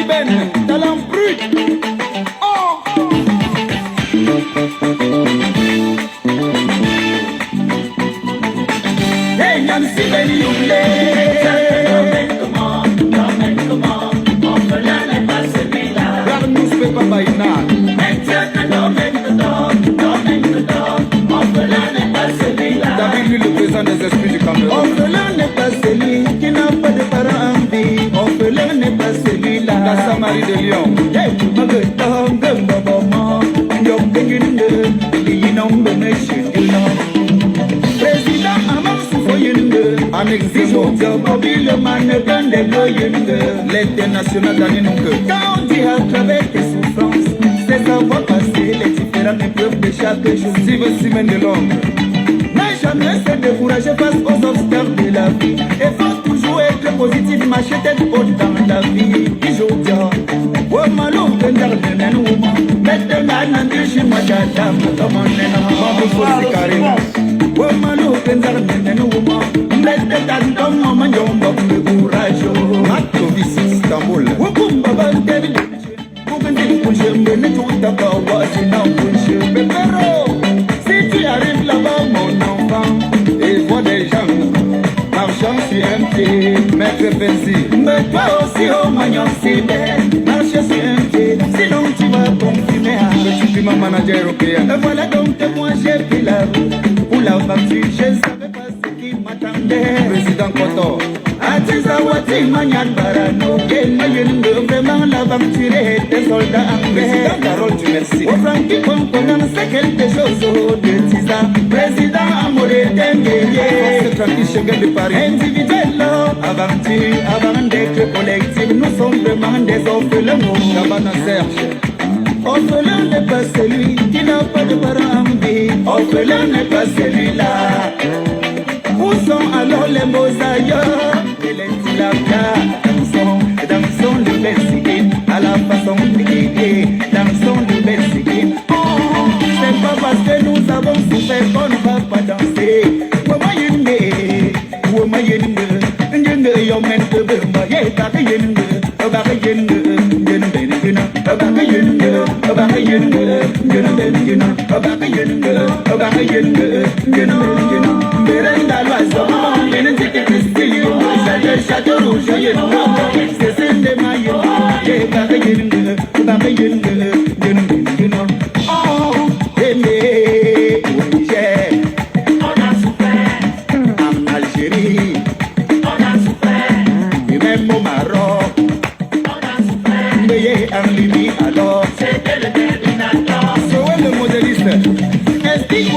Nancy Ben, talent brut. Oh. Hey Nancy Ben, you play. Comment, orphelin n'est pas celui-là. Garnous fait pas baïna. David, lui, le président des esprits du Cameroun. Orphelin n'est pas celui qui n'a pas de parents en vie. Orphelin n'est pas celui-là. La Samarie de Lyon. Président Amam Soufoyende. En exil, l'international d'Aninouke. Quand on dit à travers tes souffrances, c'est savoir passer les différentes épreuves de chaque jour. Si vous semaine de l'homme. Jamais se décourager face aux obstacles de la vie. Et faut toujours être positif, marcher tête haute dans la vie. Ijodia, oh malo, pendant le nen woman. Maintenant, n'enduche moi j'adam, comme on est là. Oh malo, pendant le nen woman. Maintenant, dans mon manion, de courage. Mato d'ici Istanbul. Oh kumba bante, kumba kunche, mbene tout d'abord, voici non kunche, pepero. Si tu arrives là-bas, mon enfant, et vois des gens marchant sur un pied, maître Benzi. Mais toi aussi, oh magnon, si belle, marche sur un pied, sinon tu vas confirmer. Je suis ma manager européen. Et voilà donc que moi j'ai pris la route pour la voiture. Je ne savais pas ce qui m'attendait. Président Koto. Atizawati Magnan Barano, vraiment l'aventure était soldat anglais. Président Carole, tu merci. Au Francky Pomponam, c'est quelque chose de Tisa. Président Amoré Dengueye. C'est Francky Cheguel de Paris. Individuel, aventure, avant d'être collectif, nous sommes vraiment des orphelins. Chabana Serge. Orphelin n'est pas celui qui n'a pas de parents en vie. Orphelin n'est pas celui-là. Où sont alors les mots ailleurs? Et les tilapia, dansons le Mexicain, à la façon de guider, dansons le Mexicain. Oh, c'est pas parce que nous avons souffert qu'on ne va pas danser.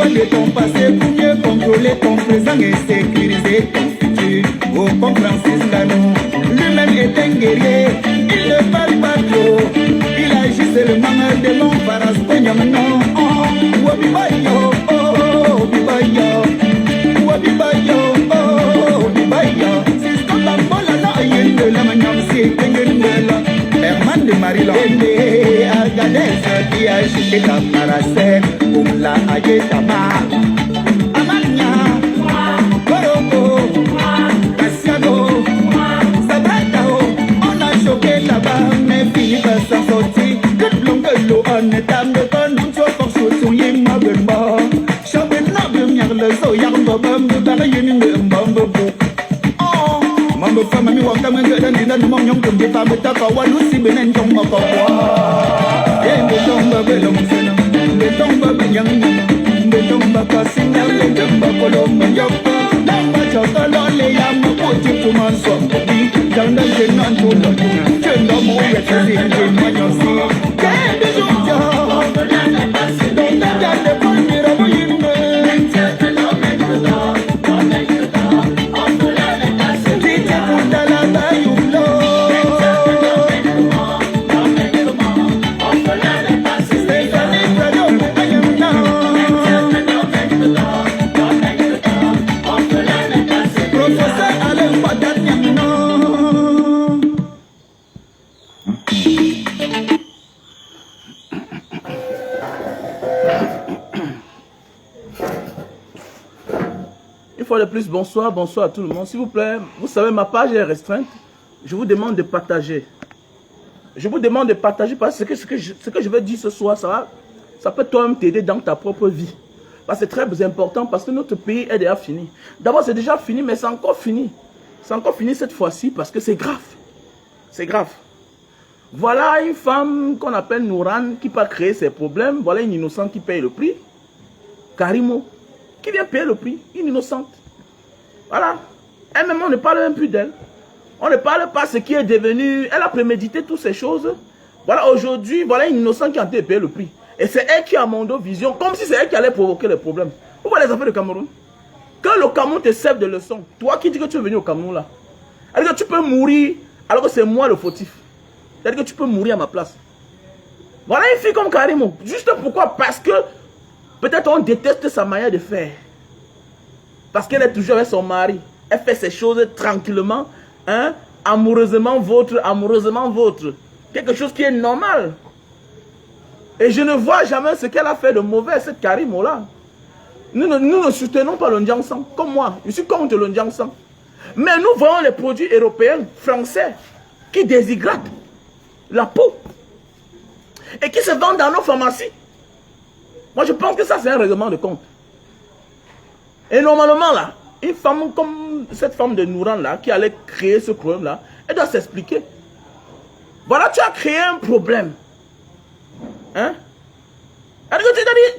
De ton passé pour mieux contrôler ton présent et sécuriser ton futur. Oh, comme Francis Cano, lui-même est un guerrier, il ne parle pas trop, il agit seulement de mon paraspognam non. Oh, Wabibayo, oh, Bibayo, Wabibayo, oh, Bibayo. C'est ce qu'on t'embola, non, il y a de la manière, c'est que Herman de Marilyn, et Agadez qui a acheté ta paracète. La Ayetama, Amania, Koroko, Kassiago, Sabratao, on a choqué là-bas, mes filles s'en sortir. Que de l'on que l'eau en est à me donner, tu vas forcer son yéma de mort. Chambé n'a de miel, le soyard, bobam, de barayun, de bambou. Oh, mambo femme, mi waka, me gada, nina, de mon yon, comme des femmes, t'as pas walou, si benen, ton moko. Et me tombe, belong, senang. Betomba yang betomba kasina betomba kolomba yapa lamba chakala le yam poti tumanso bi janda jenan tula jenda mo wetezi manyosi kende juja donda jande pandira yimbe Une fois de plus, bonsoir à tout le monde. S'il vous plaît, vous savez, ma page est restreinte. Je vous demande de partager. Je vous demande de partager parce que ce que je vais dire ce soir, ça peut toi-même t'aider dans ta propre vie. Parce que c'est très important parce que notre pays est déjà fini. D'abord, c'est déjà fini, mais c'est encore fini. C'est encore fini cette fois-ci parce que c'est grave. C'est grave. Voilà une femme qu'on appelle Nouran qui peut créer ses problèmes. Voilà une innocente qui paye le prix. Karimo, qui vient payer le prix. Une innocente. Voilà. Elle-même, on ne parle même plus d'elle. On ne parle pas de ce qui est devenu. Elle a prémédité toutes ces choses. Voilà, aujourd'hui, voilà une innocente qui a été payé le prix. Et c'est elle qui a Mondo Vision, comme si c'est elle qui allait provoquer les problèmes. Vous voyez les affaires de Cameroun? Que le Cameroun te serve de leçon. Toi qui dis que tu es venu au Cameroun là. C'est-à-dire que tu peux mourir alors que c'est moi le fautif. C'est-à-dire que tu peux mourir à ma place. Voilà une fille comme Karimo. Juste pourquoi? Parce que peut-être on déteste sa manière de faire. Parce qu'elle est toujours avec son mari. Elle fait ses choses tranquillement. Hein? Amoureusement vôtre, amoureusement vôtre. Quelque chose qui est normal. Et je ne vois jamais ce qu'elle a fait de mauvais, cette Karimo-là. Nous ne soutenons pas le Ndiansang, comme moi. Je suis contre le Ndiansang. Mais nous voyons les produits européens, français, qui déshydratent la peau. Et qui se vendent dans nos pharmacies. Moi, je pense que ça, c'est un règlement de compte. Et normalement, là, une femme comme cette femme de Nouran, là, qui allait créer ce problème-là, elle doit s'expliquer. Voilà, tu as créé un problème. Hein?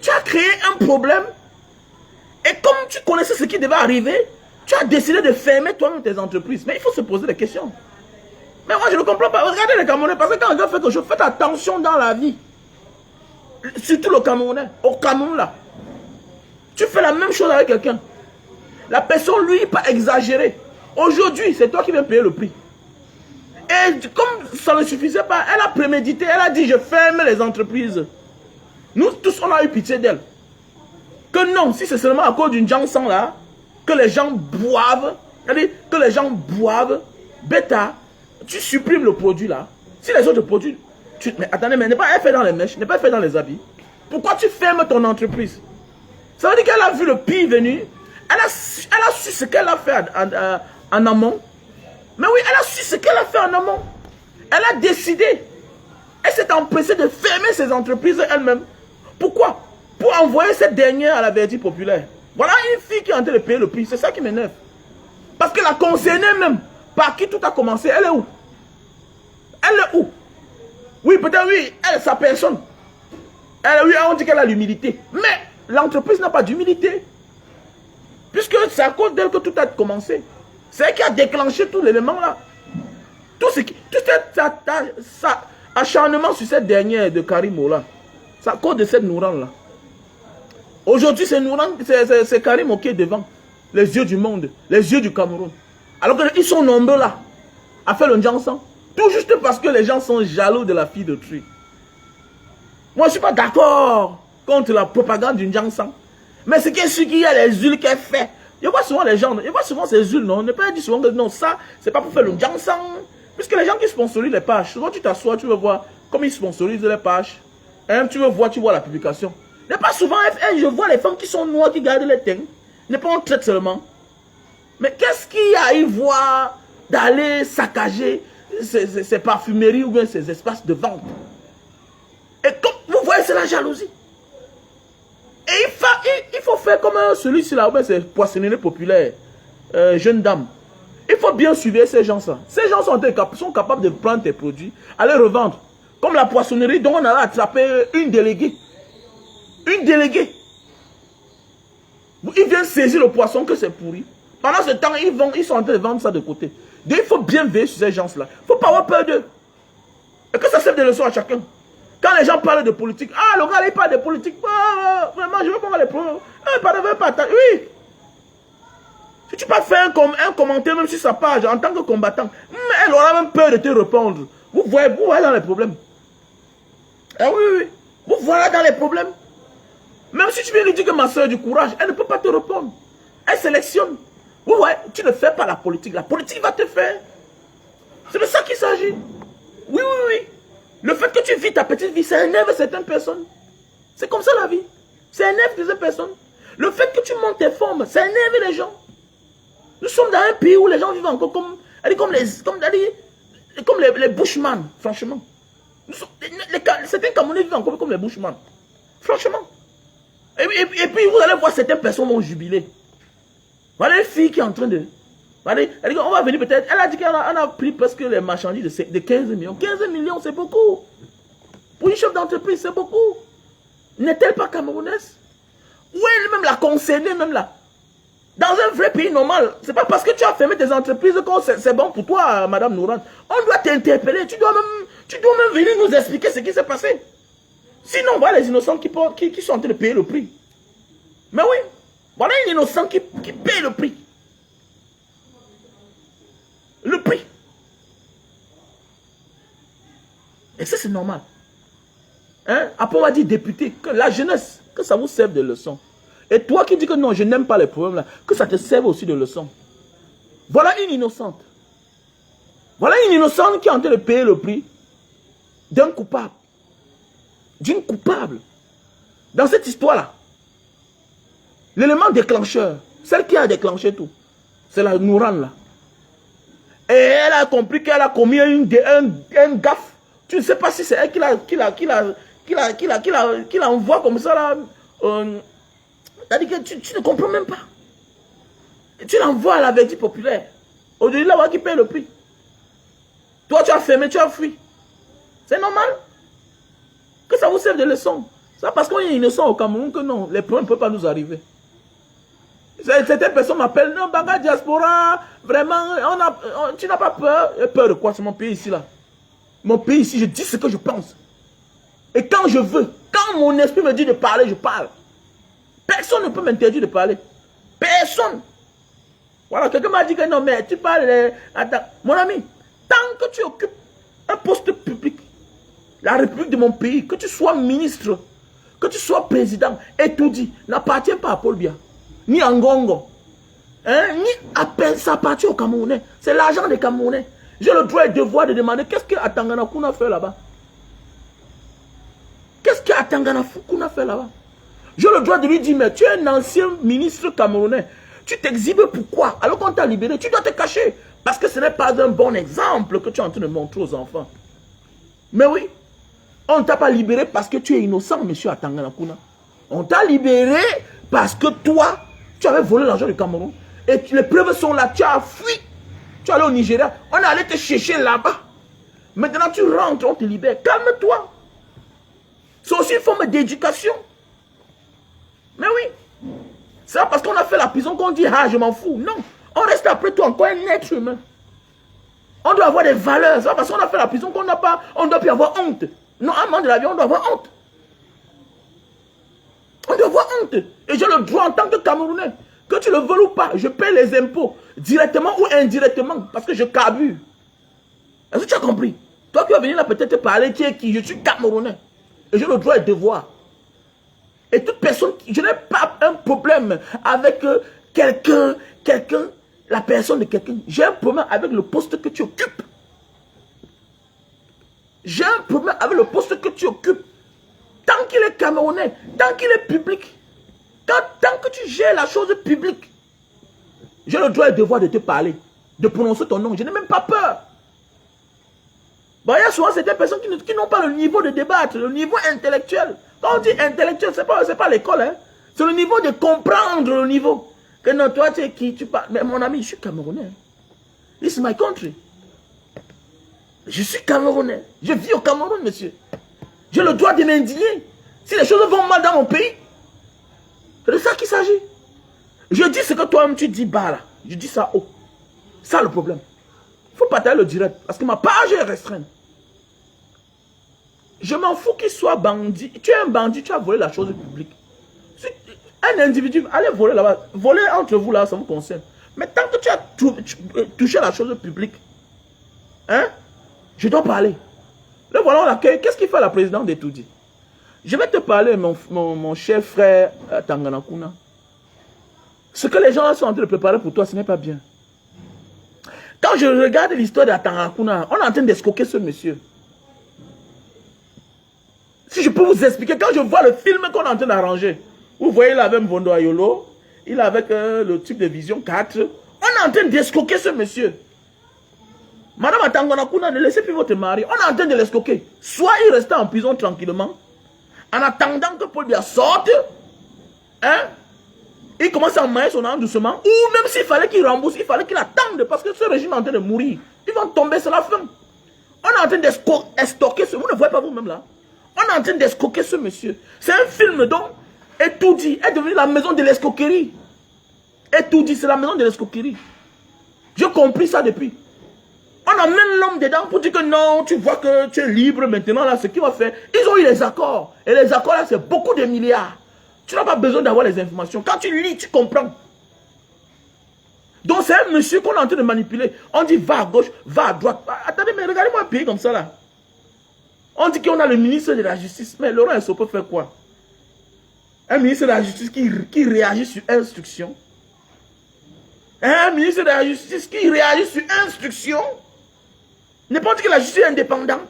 Tu as créé un problème. Et comme tu connaissais ce qui devait arriver, tu as décidé de fermer toi-même tes entreprises. Mais il faut se poser des questions. Mais moi, je ne comprends pas. Regardez les Camerounais, parce que quand un gars fait quelque chose, faites attention dans la vie. Surtout le Camerounais. Au Cameroun, là. Tu fais la même chose avec quelqu'un. La personne, lui, pas exagéré. Aujourd'hui, c'est toi qui viens payer le prix. Et comme ça ne suffisait pas, elle a prémédité, elle a dit, je ferme les entreprises. Nous tous, on a eu pitié d'elle. Que non, si c'est seulement à cause d'une Ndiansang là, que les gens boivent, que les gens boivent, bêta, tu supprimes le produit là. Si les autres produits, mais attendez, mais n'est pas fait dans les mèches, n'est pas fait dans les habits. Pourquoi tu fermes ton entreprise? Ça veut dire qu'elle a vu le pire venir. Elle a su ce qu'elle a fait en amont. Mais oui, elle a su ce qu'elle a fait en amont. Elle a décidé. Elle s'est empressée de fermer ses entreprises elle-même. Pourquoi? Pour envoyer cette dernière à la vertu populaire. Voilà une fille qui est en train de payer le prix. C'est ça qui m'énerve. Parce que la concernée même, par qui tout a commencé, elle est où? Elle est où? Oui, peut-être oui, elle, sa personne. Elle, oui, on dit qu'elle a l'humilité. Mais l'entreprise n'a pas d'humilité. Puisque c'est à cause d'elle que tout a commencé. C'est elle qui a déclenché tout l'élément là. Tout cet acharnement sur cette dernière de Karimo là. C'est à cause de cette Nouran là. Aujourd'hui, c'est Nouran, c'est Karimo qui est devant. Les yeux du monde, les yeux du Cameroun. Alors qu'ils sont nombreux là, à faire le Ndiansang. Tout juste parce que les gens sont jaloux de la fille d'autrui. Moi, je ne suis pas d'accord contre la propagande du Ndiansang. Mais ce qui est sûr qu'il y a les huiles qu'elle fait. Je vois souvent les gens, je vois souvent ces huiles, non. On ne peut pas dire souvent que non, ça, c'est pas pour faire le Ndiansang. Puisque les gens qui sponsorisent les pages, souvent tu t'assois, tu veux voir comment ils sponsorisent les pages. Hein, tu vois la publication. Mais pas souvent, je vois les femmes qui sont noires, qui gardent les teintes. Ne pas en traite seulement. Mais qu'est-ce qu'il y a à y voir d'aller saccager ces parfumeries ou bien ces espaces de vente? Et comme vous voyez, c'est la jalousie. Et il faut faire comme celui-ci là, ou bien ces poissonneries populaires, jeunes dames. Il faut bien suivre ces gens-là. Ces gens sont capables de prendre tes produits, aller revendre. Comme la poissonnerie dont on a attrapé une déléguée. Une déléguée. Ils viennent saisir le poisson que c'est pourri. Pendant ce temps, ils sont en train de vendre ça de côté. Donc il faut bien veiller sur ces gens-là. Il ne faut pas avoir peur d'eux. Et que ça serve de leçon à chacun. Quand les gens parlent de politique, ah, le gars, il parle de politique. Ah, vraiment, je veux pas les problèmes. Oui. Si tu peux faire un commentaire même sur sa page en tant que combattant, elle aura même peur de te répondre. Vous voyez dans les problèmes. Ah oui. Vous voyez dans les problèmes. Même si tu viens lui dire que ma soeur a du courage, elle ne peut pas te répondre. Elle sélectionne. Vous voyez, tu ne fais pas la politique. La politique va te faire. C'est de ça qu'il s'agit. Oui. Le fait que tu vis ta petite vie, ça énerve certaines personnes. C'est comme ça la vie. Ça énerve ces personnes. Le fait que tu montes tes formes, ça énerve les gens. Nous sommes dans un pays où les gens vivent encore comme les bushman, franchement. Certains Camerounais vivent encore comme les Bushman. Franchement. Et puis vous allez voir, certaines personnes vont jubiler. Voilà une fille qui est en train de... Elle dit, on va venir peut-être... Elle a dit qu'on a pris presque les marchandises de 15 millions. 15 millions, c'est beaucoup. Pour une chef d'entreprise, c'est beaucoup. N'est-elle pas camerounaise? Où est même la concernée, même là? Dans un vrai pays normal, c'est pas parce que tu as fermé tes entreprises que c'est bon pour toi, Madame Nourane. On doit t'interpeller. Tu dois même venir nous expliquer ce qui s'est passé. Sinon, voilà les innocents qui sont en train de payer le prix. Mais oui, voilà un innocent qui paye le prix. Le prix. Et ça, c'est normal. Hein? Après, on va dire député, que la jeunesse, que ça vous serve de leçon. Et toi qui dis que non, je n'aime pas les problèmes là, que ça te serve aussi de leçon. Voilà une innocente. Voilà une innocente qui est en train de payer le prix d'un coupable. D'une coupable. Dans cette histoire-là, l'élément déclencheur, celle qui a déclenché tout, c'est la Nourane là. Et elle a compris qu'elle a commis un gaffe. Tu ne sais pas si c'est elle qui l'envoie comme ça là. C'est-à-dire que tu ne comprends même pas. Tu l'envoies à la verdict populaire. Aujourd'hui, là-bas qui paye le prix. Toi, tu as fermé, tu as fui. C'est normal. Que ça vous serve de leçon. C'est parce qu'on est innocent au Cameroun que non, les problèmes ne peuvent pas nous arriver. Certaines personnes m'appellent, non, Banga Diaspora, vraiment, tu n'as pas peur. Peur de quoi? C'est mon pays ici, là. Mon pays ici, je dis ce que je pense. Et quand je veux, quand mon esprit me dit de parler, je parle. Personne ne peut m'interdire de parler. Personne. Voilà, quelqu'un m'a dit que non, mais tu parles. Attends, mon ami, tant que tu occupes un poste public, la République de mon pays, que tu sois ministre, que tu sois président, et tout dit, n'appartient pas à Paul Biya, ni à Ngongo, hein, ni à peine, ça appartient aux Camerounais. C'est l'argent des Camerounais. J'ai le droit et le devoir de demander qu'est-ce que Atangana Kuna fait là-bas. Qu'est-ce que Atangana Kuna fait là-bas? J'ai le droit de lui dire, mais tu es un ancien ministre camerounais. Tu t'exhibes pourquoi? Alors qu'on t'a libéré, tu dois te cacher. Parce que ce n'est pas un bon exemple que tu es en train de montrer aux enfants. Mais oui, on ne t'a pas libéré parce que tu es innocent, monsieur Atangana Kuna. On t'a libéré parce que toi, tu avais volé l'argent du Cameroun. Et les preuves sont là, tu as fui. Tu es allé au Nigeria, on est allé te chercher là-bas. Maintenant tu rentres, on te libère. Calme-toi. C'est aussi une forme d'éducation. Mais oui, c'est pas parce qu'on a fait la prison qu'on dit, ah, je m'en fous. Non, on reste après toi encore un être humain. On doit avoir des valeurs. C'est pas parce qu'on a fait la prison qu'on n'a pas, on doit plus avoir honte. Non, à un moment de la vie, on doit avoir honte. On doit avoir honte. Et j'ai le droit en tant que Camerounais, que tu le veuilles ou pas, je paie les impôts, directement ou indirectement, parce que je carbure. Est-ce que tu as compris? Toi qui vas venir là peut-être parler, qui est qui? Je suis Camerounais. Et j'ai le droit et le devoir. Et toute personne, je n'ai pas un problème avec quelqu'un, la personne de quelqu'un. J'ai un problème avec le poste que tu occupes. J'ai un problème avec le poste que tu occupes. Tant qu'il est camerounais, tant qu'il est public, tant que tu gères la chose publique, j'ai le droit et le devoir de te parler, de prononcer ton nom. Je n'ai même pas peur. Bon, il y a souvent certaines personnes qui n'ont pas le niveau de débattre, le niveau intellectuel. Quand on dit intellectuel, ce n'est pas l'école, hein. C'est le niveau de comprendre le niveau. Que non, toi, tu es qui, tu parles. Mais mon ami, je suis Camerounais. This is my country. Je suis Camerounais. Je vis au Cameroun, monsieur. J'ai le droit de m'indigner. Si les choses vont mal dans mon pays, c'est de ça qu'il s'agit. Je dis ce que toi-même tu dis bas là. Je dis ça haut. C'est ça le problème. Il ne faut pas tailler le direct. Parce que ma page est restreinte. Je m'en fous qu'il soit bandit. Tu es un bandit, tu as volé la chose publique. Un individu, allez voler là-bas. Voler entre vous là, ça vous concerne. Mais tant que tu as touché la chose publique, hein, je dois parler. Là, voilà, on l'accueille. Qu'est-ce qu'il fait la présidente d'Etoudi? Je vais te parler, mon cher frère Atangana Kuna. Ce que les gens sont en train de préparer pour toi, ce n'est pas bien. Quand je regarde l'histoire d'Atangana Kuna, on est en train d'escroquer ce monsieur. Si je peux vous expliquer, quand je vois le film qu'on est en train d'arranger, vous voyez, il avait Mvondo Ayolo, il avait le type de vision 4, on est en train d'escroquer ce monsieur. Madame Atangana Kuna, ne laissez plus votre mari. On est en train de l'escroquer. Soit il reste en prison tranquillement, en attendant que Paul Biya sorte, hein, il commence à mailler son âme doucement, ou même s'il fallait qu'il rembourse, il fallait qu'il attende, parce que ce régime est en train de mourir. Ils vont tomber, c'est la fin. On est en train d'escroquer ce... Vous ne voyez pas vous-même là? On est en train d'escroquer ce monsieur. C'est un film dont Etoudi est devenu la maison de l'escroquerie. Etoudi, c'est la maison de l'escroquerie. J'ai compris ça depuis. On amène l'homme dedans pour dire que non, tu vois que tu es libre maintenant, là, ce qu'il va faire. Ils ont eu les accords. Et les accords, là, c'est beaucoup de milliards. Tu n'as pas besoin d'avoir les informations. Quand tu lis, tu comprends. Donc, c'est un monsieur qu'on est en train de manipuler. On dit va à gauche, va à droite. Attendez, mais regardez-moi un pays comme ça, là. On dit qu'on a le ministre de la Justice. Mais Laurent Esso peut faire quoi? Un ministre de la Justice qui réagit sur instruction. Un ministre de la Justice qui réagit sur instruction. Ne pas dire que la justice est indépendante.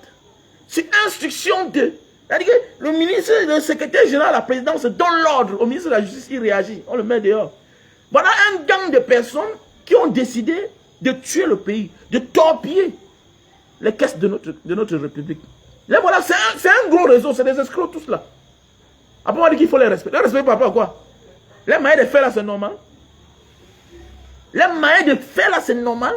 C'est instruction de... C'est-à-dire que le ministre, le secrétaire général de la présidence donne l'ordre au ministre de la Justice, il réagit. On le met dehors. Voilà un gang de personnes qui ont décidé de tuer le pays, de torpiller les caisses de notre République. Là, voilà, c'est un gros réseau, c'est des escrocs tous là. Après, on dit qu'il faut les respecter. Les respecter par rapport à quoi? Les moyens de faire là, c'est normal. Les moyens de faire là, c'est normal.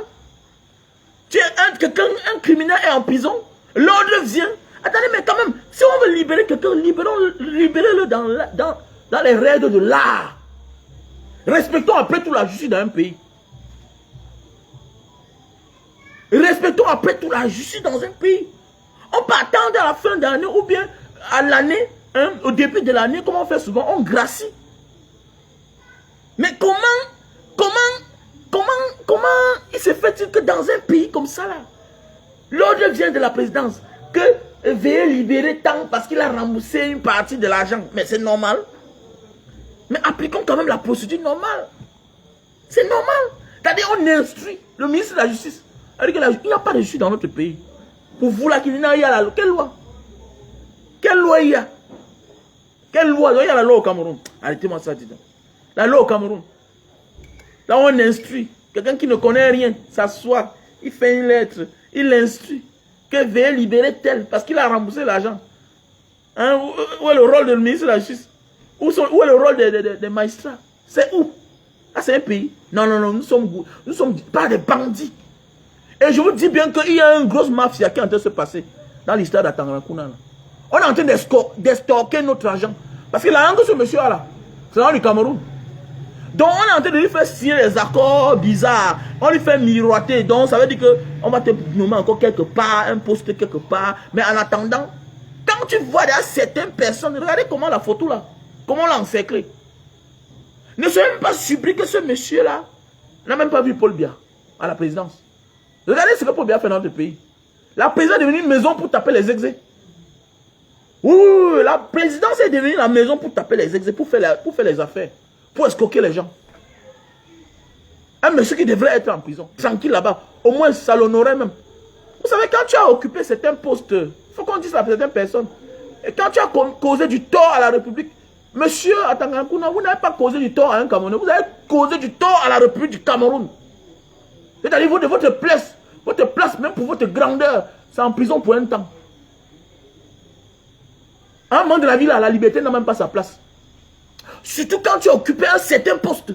Tu es un criminel est en prison, l'ordre vient. Attendez, mais quand même, si on veut libérer quelqu'un, libérez-le dans les règles de l'art. Respectons après tout la justice dans un pays. Respectons après tout la justice dans un pays. On peut attendre à la fin de l'année ou bien à l'année, hein, au début de l'année, comme on fait souvent, on gracie. Mais comment il se fait que dans un pays comme ça, là, l'ordre vient de la présidence, que veuillez libérer tant parce qu'il a remboursé une partie de l'argent. Mais c'est normal. Mais appliquons quand même la procédure normale. C'est normal. C'est-à-dire on instruit le ministre de la Justice. Il n'y a pas de justice dans notre pays. Pour vous là, il y a la loi. Quelle loi? Quelle loi il y a? Quelle loi? Il y a la loi au Cameroun. Arrêtez-moi ça, dis donc. La loi au Cameroun. Là, on instruit. Quelqu'un qui ne connaît rien, s'assoit, il fait une lettre, il instruit que veuillez libérer tel, parce qu'il a remboursé l'argent. Hein? Où est le rôle du ministre de la Justice? Où est le rôle des magistrats? C'est où? Ah, c'est un pays. Non, nous sommes pas des bandits. Et je vous dis bien qu'il y a une grosse mafia qui est en train de se passer dans l'histoire d'Atangana. On est en train d'estorquer notre argent. Parce que l'argent que ce monsieur a là, c'est dans le Cameroun. Donc on est en train de lui faire signer des accords bizarres. On lui fait miroiter. Donc ça veut dire qu'on va te nommer encore quelque part, un poste quelque part. Mais en attendant, quand tu vois derrière certaines personnes, regardez comment la photo là, comment on l'a encerclé. Ne soyez même pas surpris que ce monsieur là n'a même pas vu Paul Biya à la présidence. Regardez ce que Paul Biya fait dans notre pays. La présidence est devenue une maison pour taper les exés. Oui, la présidence est devenue la maison pour taper les exés, pour faire les affaires. Pour escroquer les gens. Un monsieur qui devrait être en prison, tranquille là-bas, au moins ça l'honorait même. Vous savez, quand tu as occupé certains postes, il faut qu'on dise à certaines personnes, et quand tu as causé du tort à la République, monsieur Atangana Kuna, vous n'avez pas causé du tort à un Camerounais, vous avez causé du tort à la République du Cameroun. C'est-à-dire votre place, même pour votre grandeur, c'est en prison pour un temps. À un moment de la vie, là, la liberté n'a même pas sa place. Surtout quand tu as occupé un certain poste.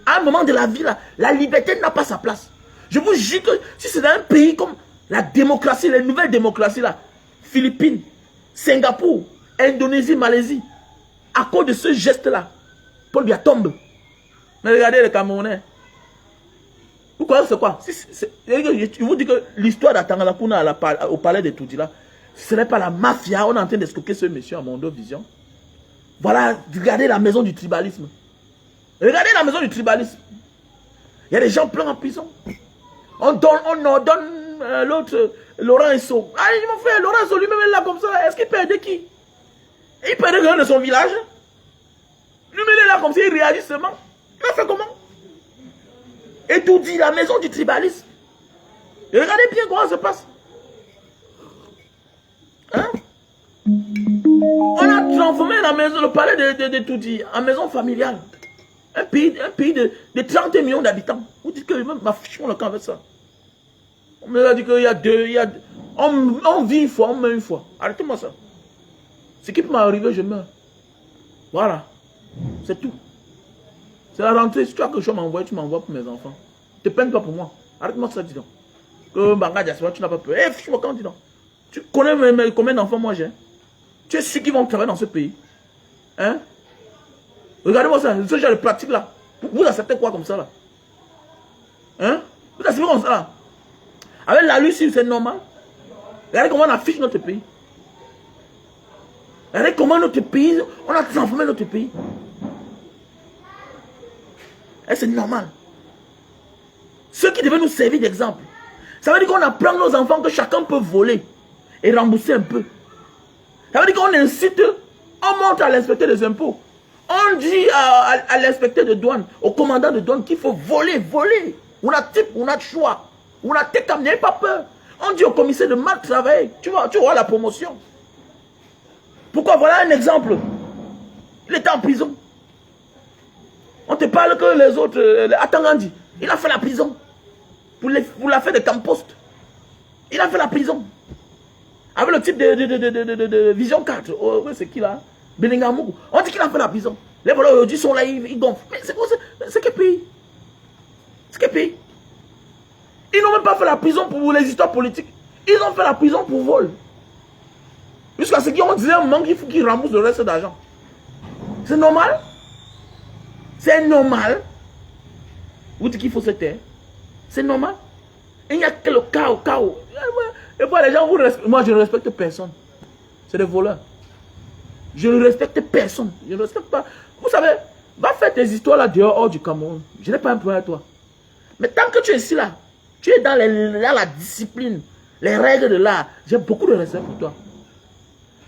À un moment de la vie, là, la liberté n'a pas sa place. Je vous jure que si c'est dans un pays comme la démocratie, les nouvelles démocraties, là, Philippines, Singapour, Indonésie, Malaisie, à cause de ce geste-là, Paul Biya tombe. Mais regardez les Camerounais. Vous croyez que c'est quoi? Je vous dis que l'histoire d'Atangana Kuna au palais de Toudila, ce n'est pas la mafia. On est en train d'escroquer ce monsieur à Mondo Vision. Voilà, regardez la maison du tribalisme. Regardez la maison du tribalisme. Il y a des gens pleins en prison. On ordonne l'autre, Laurent Esso. Ah, mon frère, Laurent Esso lui-même est là comme ça. Est-ce qu'il perdait qui? Il perdait quelqu'un de son village. Lui-même est là comme ça, il réagit seulement. Il a fait comment? Et tout dit, la maison du tribalisme. Et regardez bien comment ça se passe. Hein? On a transformé la maison, le palais de Toudi en maison familiale. Un pays de 30 millions d'habitants. Vous dites que même ma fichon le camp avec ça. On me a dit qu'il y a deux, on vit une fois, on meurt une fois. Arrêtez-moi ça. Ce qui peut m'arriver, je meurs. Voilà. C'est tout. C'est la rentrée. Si tu as quelque chose à m'envoyer, tu m'envoies pour mes enfants. Ne te peine pas pour moi. Arrête-moi ça, dis donc. Que Banga Diaspora, tu n'as pas peur. Eh, fiche-moi quand, dis donc. Tu connais combien d'enfants moi j'ai? Tu es sûr qu'ils vont travailler dans ce pays? Hein? Regardez-moi ça, ce genre de pratique là. Vous acceptez quoi comme ça là? Hein? Vous acceptez comme ça là? Avec la Russie, c'est normal. Regardez comment on affiche notre pays. Regardez comment notre pays, on a transformé notre pays. Et c'est normal. Ceux qui devaient nous servir d'exemple. Ça veut dire qu'on apprend nos enfants que chacun peut voler et rembourser un peu. Ça veut dire qu'on incite, on montre à l'inspecteur des impôts. On dit à l'inspecteur de douane, au commandant de douane qu'il faut voler. On a type, on a de choix. On a tête n'ayez pas peur. On dit au commissaire de mal travailler. Tu vois la promotion. Pourquoi? Voilà un exemple. Il était en prison. On te parle que les autres, Atangandi, il a fait la prison. Pour l'affaire de Campost. Il a fait la prison. Avec le type de Vision 4. Oh, c'est qui là? Beningamou. On dit qu'il a fait la prison. Les voleurs aujourd'hui sont là, ils gonflent. Mais c'est quel pays? C'est quel pays? Ils n'ont même pas fait la prison pour les histoires politiques. Ils ont fait la prison pour vol. Jusqu'à ce qu'ils ont dit un manque, il faut qu'ils remboursent le reste d'argent. C'est normal? C'est normal? Vous dites qu'il faut se taire? C'est normal? Il n'y a que le chaos. Et voilà, les gens vous respectent. Moi, je ne respecte personne. C'est des voleurs. Je ne respecte personne. Je ne respecte pas. Vous savez, va faire tes histoires là dehors, hors du Cameroun. Je n'ai pas un problème avec toi. Mais tant que tu es ici là, tu es dans la discipline, les règles de l'art. J'ai beaucoup de respect pour toi.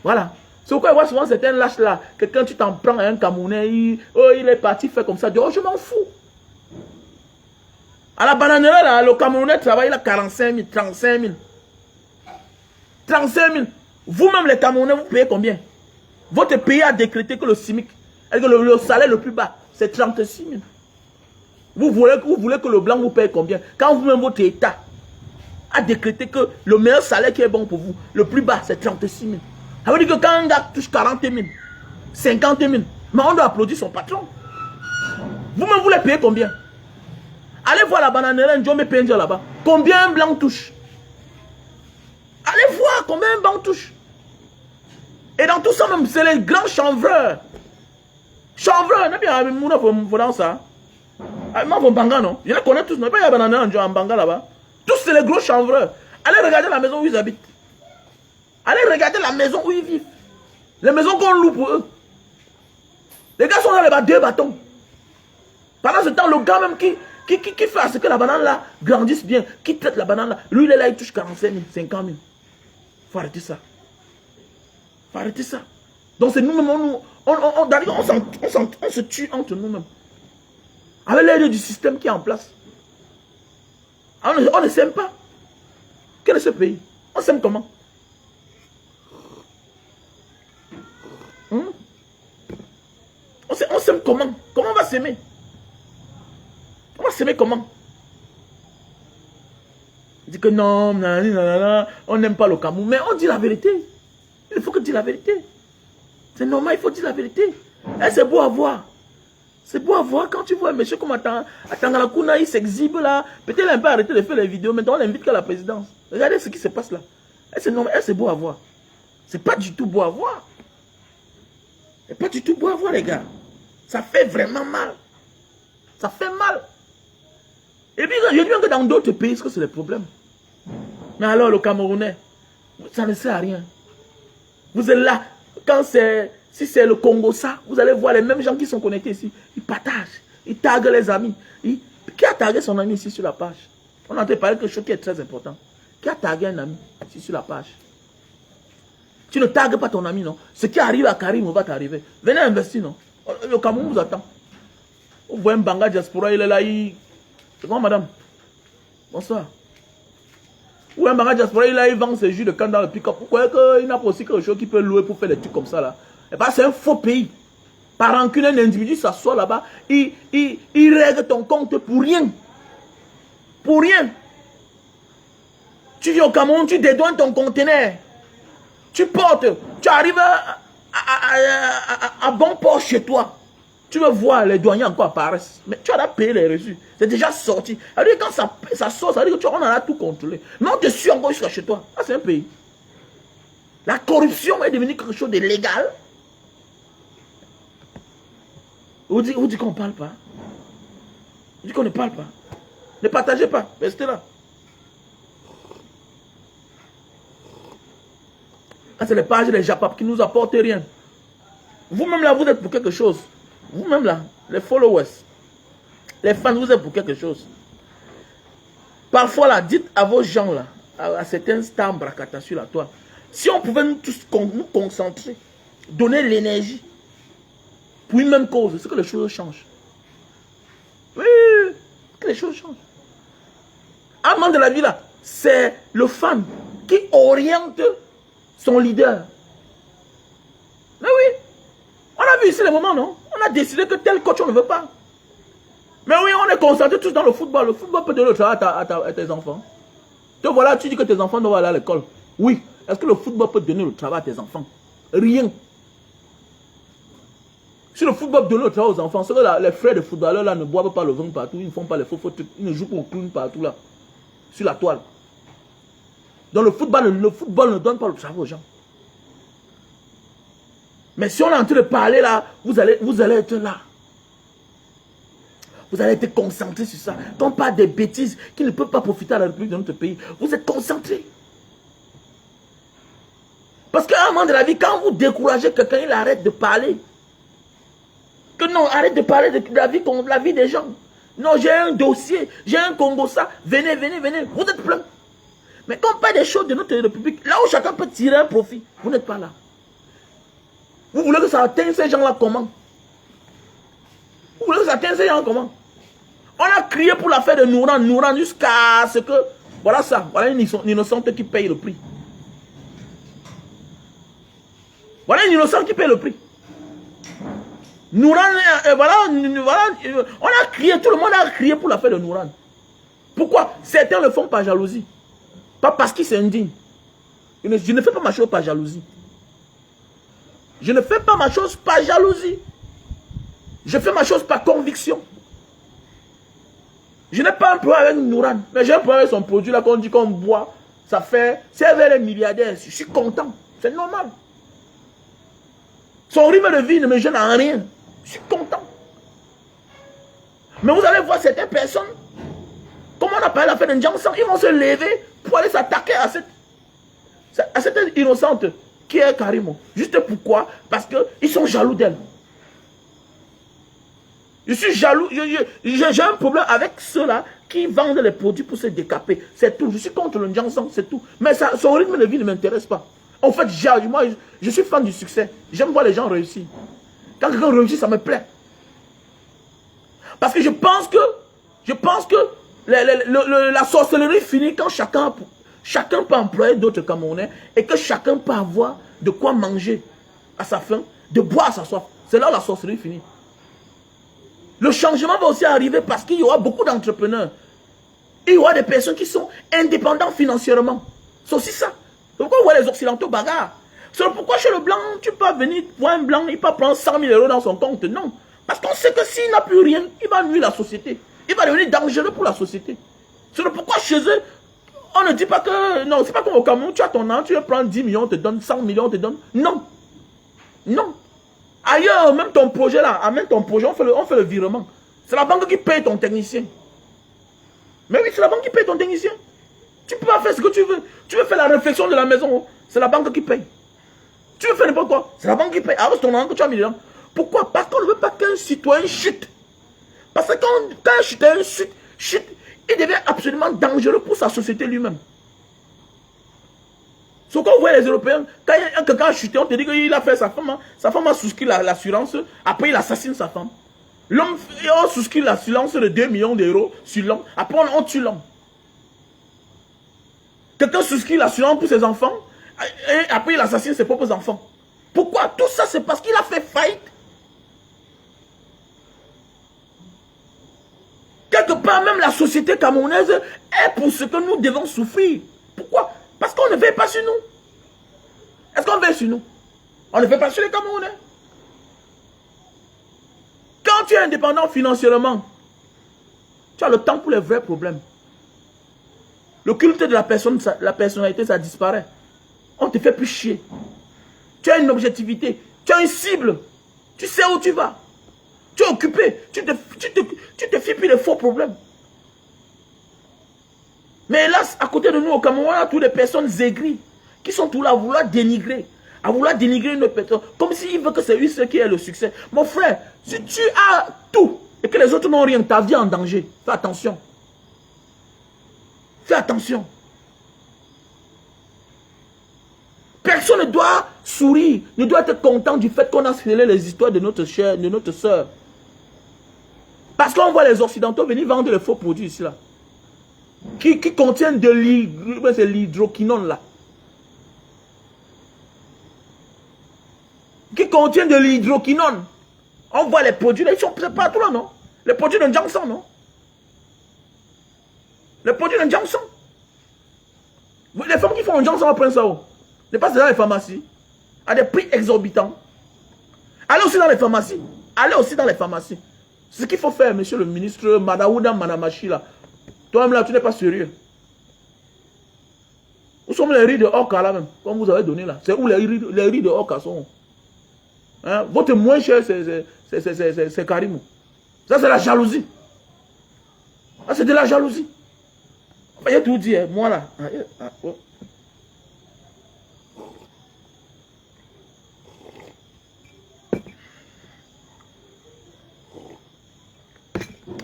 Voilà. C'est pourquoi je vois souvent certains lâches là, que quand tu t'en prends à un Camerounais, il est parti faire comme ça. Oh, je m'en fous. À la bananera, là, le Camerounais travaille là 45 000, 35 000. 35 000. Vous-même les Camerounais, vous payez combien? Votre pays a décrété que le SMIC, le salaire le plus bas, c'est 36 000. Vous voulez que le blanc vous paye combien? Quand vous-même votre État a décrété que le meilleur salaire qui est bon pour vous, le plus bas, c'est 36 000. Ça veut dire que quand un gars touche 40 000, 50 000, mais on doit applaudir son patron. Vous-même, vous les payez combien? Allez voir la bananera, Njombe Penja là-bas. Combien un blanc touche? Allez voir combien un blanc touche. Et dans tout ça même, c'est les grands chanvreurs. Chanvreurs, n'est pas Mouna dans ça. Moi, Banga, non? Je les connais tous, non? Pas y a bananera en Banga là-bas. Tous, c'est les gros chanvreurs. Allez regarder la maison où ils habitent. Allez regarder la maison où ils vivent. Les maisons qu'on loue pour eux. Les gars sont là, les 2 bâtons. Pendant ce temps, le gars même qui fait à ce que la banane là grandisse bien, qui traite la banane là, lui il est là, il touche 45 000, 50 000. Faut arrêter ça. Faut arrêter ça. Donc c'est nous-mêmes, on se tue entre nous-mêmes. Avec l'aide du système qui est en place. On ne s'aime pas. Quel est ce pays? On s'aime comment? On s'aime comment? Comment on va s'aimer? On va s'aimer comment? On dit que non, on n'aime pas le Cameroun. Mais on dit la vérité. Il faut que dire la vérité. C'est normal, il faut dire la vérité. Et c'est beau à voir. C'est beau à voir quand tu vois un monsieur comme Atangalakuna, il s'exhibe là. Peut-être il a un peu arrêté de faire les vidéos. Maintenant, on l'invite qu'à la présidence. Regardez ce qui se passe là. Et c'est normal, et c'est beau à voir. C'est pas du tout beau à voir. C'est pas du tout beau à voir, les gars. Ça fait vraiment mal. Ça fait mal. Et puis, je dis que dans d'autres pays, c'est le problème. Mais alors, le Camerounais, ça ne sert à rien. Vous êtes là, quand si c'est le Congo, ça, vous allez voir les mêmes gens qui sont connectés ici. Ils partagent, ils taguent les amis. Qui a tagué son ami ici sur la page? On a entendu parler de quelque chose qui est très important. Qui a tagué un ami ici sur la page? Tu ne tagues pas ton ami, non? Ce qui arrive à Karim va t'arriver. Venez investir, non? Le Cameroun vous attend. Vous voyez un Banga Diaspora, il est là, c'est bon, madame? Bonsoir. Ou un Banga Diaspora, il vend ses jus de canne dans le pick-up. Pourquoi il n'a pas aussi quelque chose qu'il peut louer pour faire des trucs comme ça, là? Et bien, c'est un faux pays. Par rancune, un individu s'assoit là-bas, il règle ton compte pour rien. Pour rien. Tu viens au Cameroun, tu dédouanes ton conteneur. Tu portes, tu arrives à bon port chez toi. Tu veux voir les douaniers encore apparaissent. Mais tu as payé les reçus. C'est déjà sorti. Alors quand ça sort, ça veut dire que on en a tout contrôlé. Mais on te suit encore jusqu'à chez toi. Ah, c'est un pays. La corruption est devenue quelque chose de légal. Vous dites qu'on ne parle pas. Vous dites qu'on ne parle pas. Ne partagez pas. Restez là. Ah, c'est les pages des Japap qui ne nous apportent rien. Vous-même là, vous êtes pour quelque chose. Vous-même là, les followers, les fans, vous êtes pour quelque chose. Parfois là, dites à vos gens là, à certains stars bracata sur la toile, si on pouvait nous tous nous concentrer, donner l'énergie pour une même cause, c'est que les choses changent. Oui, que les choses changent. À un moment de la vie là, c'est le fan qui oriente son leader. Mais oui, on a vu ici les moments, non? On a décidé que tel coach on ne veut pas. Mais oui, on est concentrés tous dans le football. Le football peut donner le travail à tes enfants. Te voilà, tu dis que tes enfants doivent aller à l'école. Oui. Est-ce que le football peut donner le travail à tes enfants? Rien. Si le football donne le travail aux enfants, c'est que les frères de footballeurs là ne boivent pas le vin partout, ils ne font pas les faux trucs, ils ne jouent pas au clown partout là, sur la toile. Donc le football ne donne pas le travail aux gens. Mais si on est en train de parler là, vous allez être là. Vous allez être concentré sur ça. Quand on parle des bêtises qui ne peuvent pas profiter à la République de notre pays, vous êtes concentré. Parce qu'à un moment de la vie, quand vous découragez quelqu'un, il arrête de parler. Que non, arrête de parler de la vie des gens. Non, j'ai un dossier, j'ai un Congo, ça. Venez, vous êtes plein. Mais quand on parle des choses de notre République, là où chacun peut tirer un profit, vous n'êtes pas là. Vous voulez que ça atteigne ces gens-là comment? Vous voulez que ça atteigne ces gens-là comment? On a crié pour l'affaire de Nouran jusqu'à ce que... Voilà ça, voilà une innocente qui paye le prix. Voilà une innocente qui paye le prix. Nouran, voilà, on a crié, tout le monde a crié pour l'affaire de Nouran. Pourquoi? Certains le font par jalousie. Pas parce qu'ils s'indignent. Je ne fais pas ma chose par jalousie. Je ne fais pas ma chose par jalousie. Je fais ma chose par conviction. Je n'ai pas un problème avec Nouran, mais j'ai un problème avec son produit là qu'on dit qu'on boit. Ça fait, c'est vers les milliardaires. Je suis content. C'est normal. Son rythme de vie ne me gêne en rien. Je suis content. Mais vous allez voir certaines personnes, comme on appelle l'affaire de Janssen, ils vont se lever pour aller s'attaquer à cette innocente qui est Karimo. Juste pourquoi? Parce qu'ils sont jaloux d'elle. Je suis jaloux, j'ai un problème avec ceux-là qui vendent les produits pour se décaper. C'est tout. Je suis contre le Janssen, c'est tout. Mais son rythme de vie ne m'intéresse pas. En fait, moi, je suis fan du succès. J'aime voir les gens réussir. Quand quelqu'un réussit, ça me plaît. Parce que je pense que la sorcellerie finit quand chacun peut employer d'autres Camerounais et que chacun peut avoir de quoi manger à sa faim, de boire à sa soif. C'est là où la sorcellerie finit. Le changement va aussi arriver parce qu'il y aura beaucoup d'entrepreneurs. Il y aura des personnes qui sont indépendantes financièrement. C'est aussi ça. C'est pourquoi on voit les Occidentaux bagarres. C'est pourquoi chez le blanc, tu peux venir voir un blanc, il peut prendre 100 000 € dans son compte. Non. Parce qu'on sait que s'il n'a plus rien, il va nuire la société. Il va devenir dangereux pour la société. C'est pourquoi chez eux, on ne dit pas que... Non, c'est pas comme au Cameroun, tu as ton an, tu veux prendre 10 millions, on te donne 100 millions, on te donne... Non. Non. Ailleurs, même ton projet là, amène ton projet, on fait le virement. C'est la banque qui paye ton technicien. Mais oui, c'est la banque qui paye ton technicien. Tu peux pas faire ce que tu veux. Tu veux faire la réflexion de la maison, c'est la banque qui paye. Tu veux faire n'importe quoi, c'est la banque qui paye. Alors ton argent que tu as mis dedans. Pourquoi? Parce qu'on ne veut pas qu'un citoyen chute. Parce que quand un citoyen chute, il devient absolument dangereux pour sa société lui-même. Ce qu'on voit les Européens, quand quelqu'un a chuté, on te dit qu'il a fait sa femme a souscrit l'assurance, après il assassine sa femme. L'homme a souscrit l'assurance de 2 millions d'euros sur l'homme, après on tue l'homme. Quelqu'un souscrit l'assurance pour ses enfants, et après il assassine ses propres enfants. Pourquoi? Tout ça c'est parce qu'il a fait faillite. Quelque part même la société camerounaise est pour ce que nous devons souffrir. Pourquoi? qu'on ne veille pas sur nous? Est-ce qu'on veille sur nous? On ne veille pas sur les Camerounais. Quand tu es indépendant financièrement, tu as le temps pour les vrais problèmes. Le culte de la personne, la personnalité, ça disparaît. On te fait plus chier. Tu as une objectivité. Tu as une cible. Tu sais où tu vas. Tu es occupé. Tu te fies plus des faux problèmes. Mais hélas, à côté de nous, au Cameroun, on a toutes les personnes aigries qui sont tout là à vouloir dénigrer. À vouloir dénigrer une personne. Comme s'il veut que c'est lui qui ait le succès. Mon frère, si tu as tout et que les autres n'ont rien, ta vie est en danger. Fais attention. Fais attention. Personne ne doit sourire, ne doit être content du fait qu'on a scellé les histoires de notre chère, de notre soeur. Parce qu'on voit les Occidentaux venir vendre les faux produits ici là. Qui contiennent de l'hydroquinone là. Qui contiennent de l'hydroquinone. On voit les produits là, ils sont partout là, non? Les produits de Jiangson, non? Les produits de Jiangson. Les femmes qui font un Jiangson après ça, ne pas dans les pharmacies, à des prix exorbitants. Allez aussi dans les pharmacies. Allez aussi dans les pharmacies. Ce qu'il faut faire, monsieur le ministre Madaouda Manamachi, là. Toi-même là, tu n'es pas sérieux. Où sont les riz de Orca là même, comme vous avez donné là? C'est où les riz de Orca sont? Hein? Votre moins cher, c'est Karimou. Ça, c'est la jalousie. Ça, c'est de la jalousie. Il a tout dit, hein. Moi là.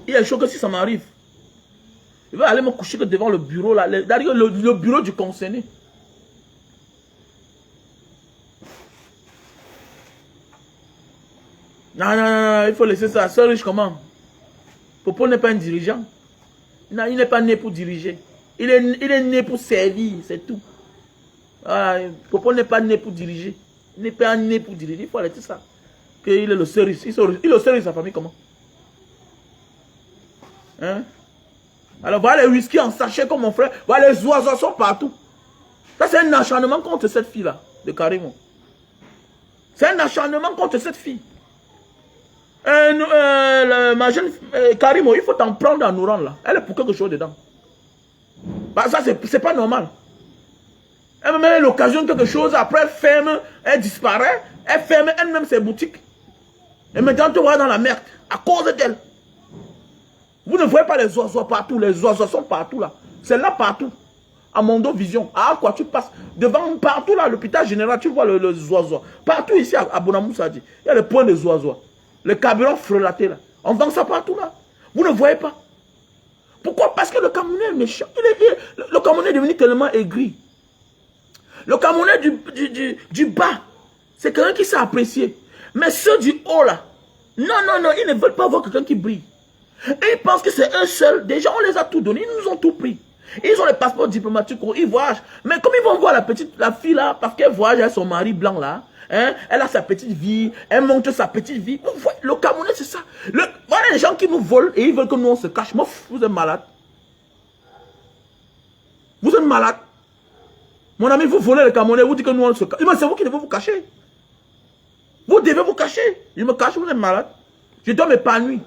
Il y a chaud que si ça m'arrive, je vais aller me coucher devant le bureau là, le bureau du concerné. Non, il faut laisser ça. Seul riche comment? Popo n'est pas un dirigeant. Non, il n'est pas né pour diriger. Il est né pour servir, c'est tout. Voilà, Popo n'est pas né pour diriger. Il n'est pas né pour diriger. Il faut arrêter ça. Il est le seul riche. Il est le seul riche de sa famille comment? Hein? Alors voilà les whisky en sachet comme mon frère. Voilà les oiseaux sont partout. Ça c'est un acharnement contre cette fille là de Karimo. C'est un acharnement contre cette fille. Ma jeune Karimo, il faut t'en prendre à nous rendre là. Elle est pour quelque chose dedans. Bah, ça c'est pas normal. Elle me met l'occasion de quelque chose, après elle ferme, elle disparaît, elle ferme elle-même ses boutiques. Et maintenant tu vois dans la merde à cause d'elle. Vous ne voyez pas les oiseaux partout, les oiseaux sont partout là. C'est là partout. À Mondo Vision. Ah quoi, tu passes devant partout là, l'hôpital général, tu vois les oiseaux. Partout ici à Bonamoussa dit, il y a le point des oiseaux. Le carburant frelaté là. On vend ça partout là. Vous ne voyez pas. Pourquoi? Parce que le Camerounais est méchant. Le Camerounais est devenu tellement aigri. Le Camerounais du bas, c'est quelqu'un qui s'est apprécié. Mais ceux du haut là, non, ils ne veulent pas voir quelqu'un qui brille. Et ils pensent que c'est un seul. Déjà, on les a tout donné. Ils nous ont tout pris. Ils ont les passeports diplomatiques. Ils voyagent. Mais comme ils vont voir la fille là, parce qu'elle voyage avec son mari blanc là, hein, elle a sa petite vie. Elle montre sa petite vie. Vous voyez, le Camerounais, c'est ça. Voilà les gens qui nous volent et ils veulent que nous on se cache. Moi, vous êtes malade. Vous êtes malade. Mon ami, vous volez le Camerounais. Vous dites que nous on se cache. C'est vous qui devez vous cacher. Vous devez vous cacher. Je me cache, vous êtes malade. Je dois m'épanouir.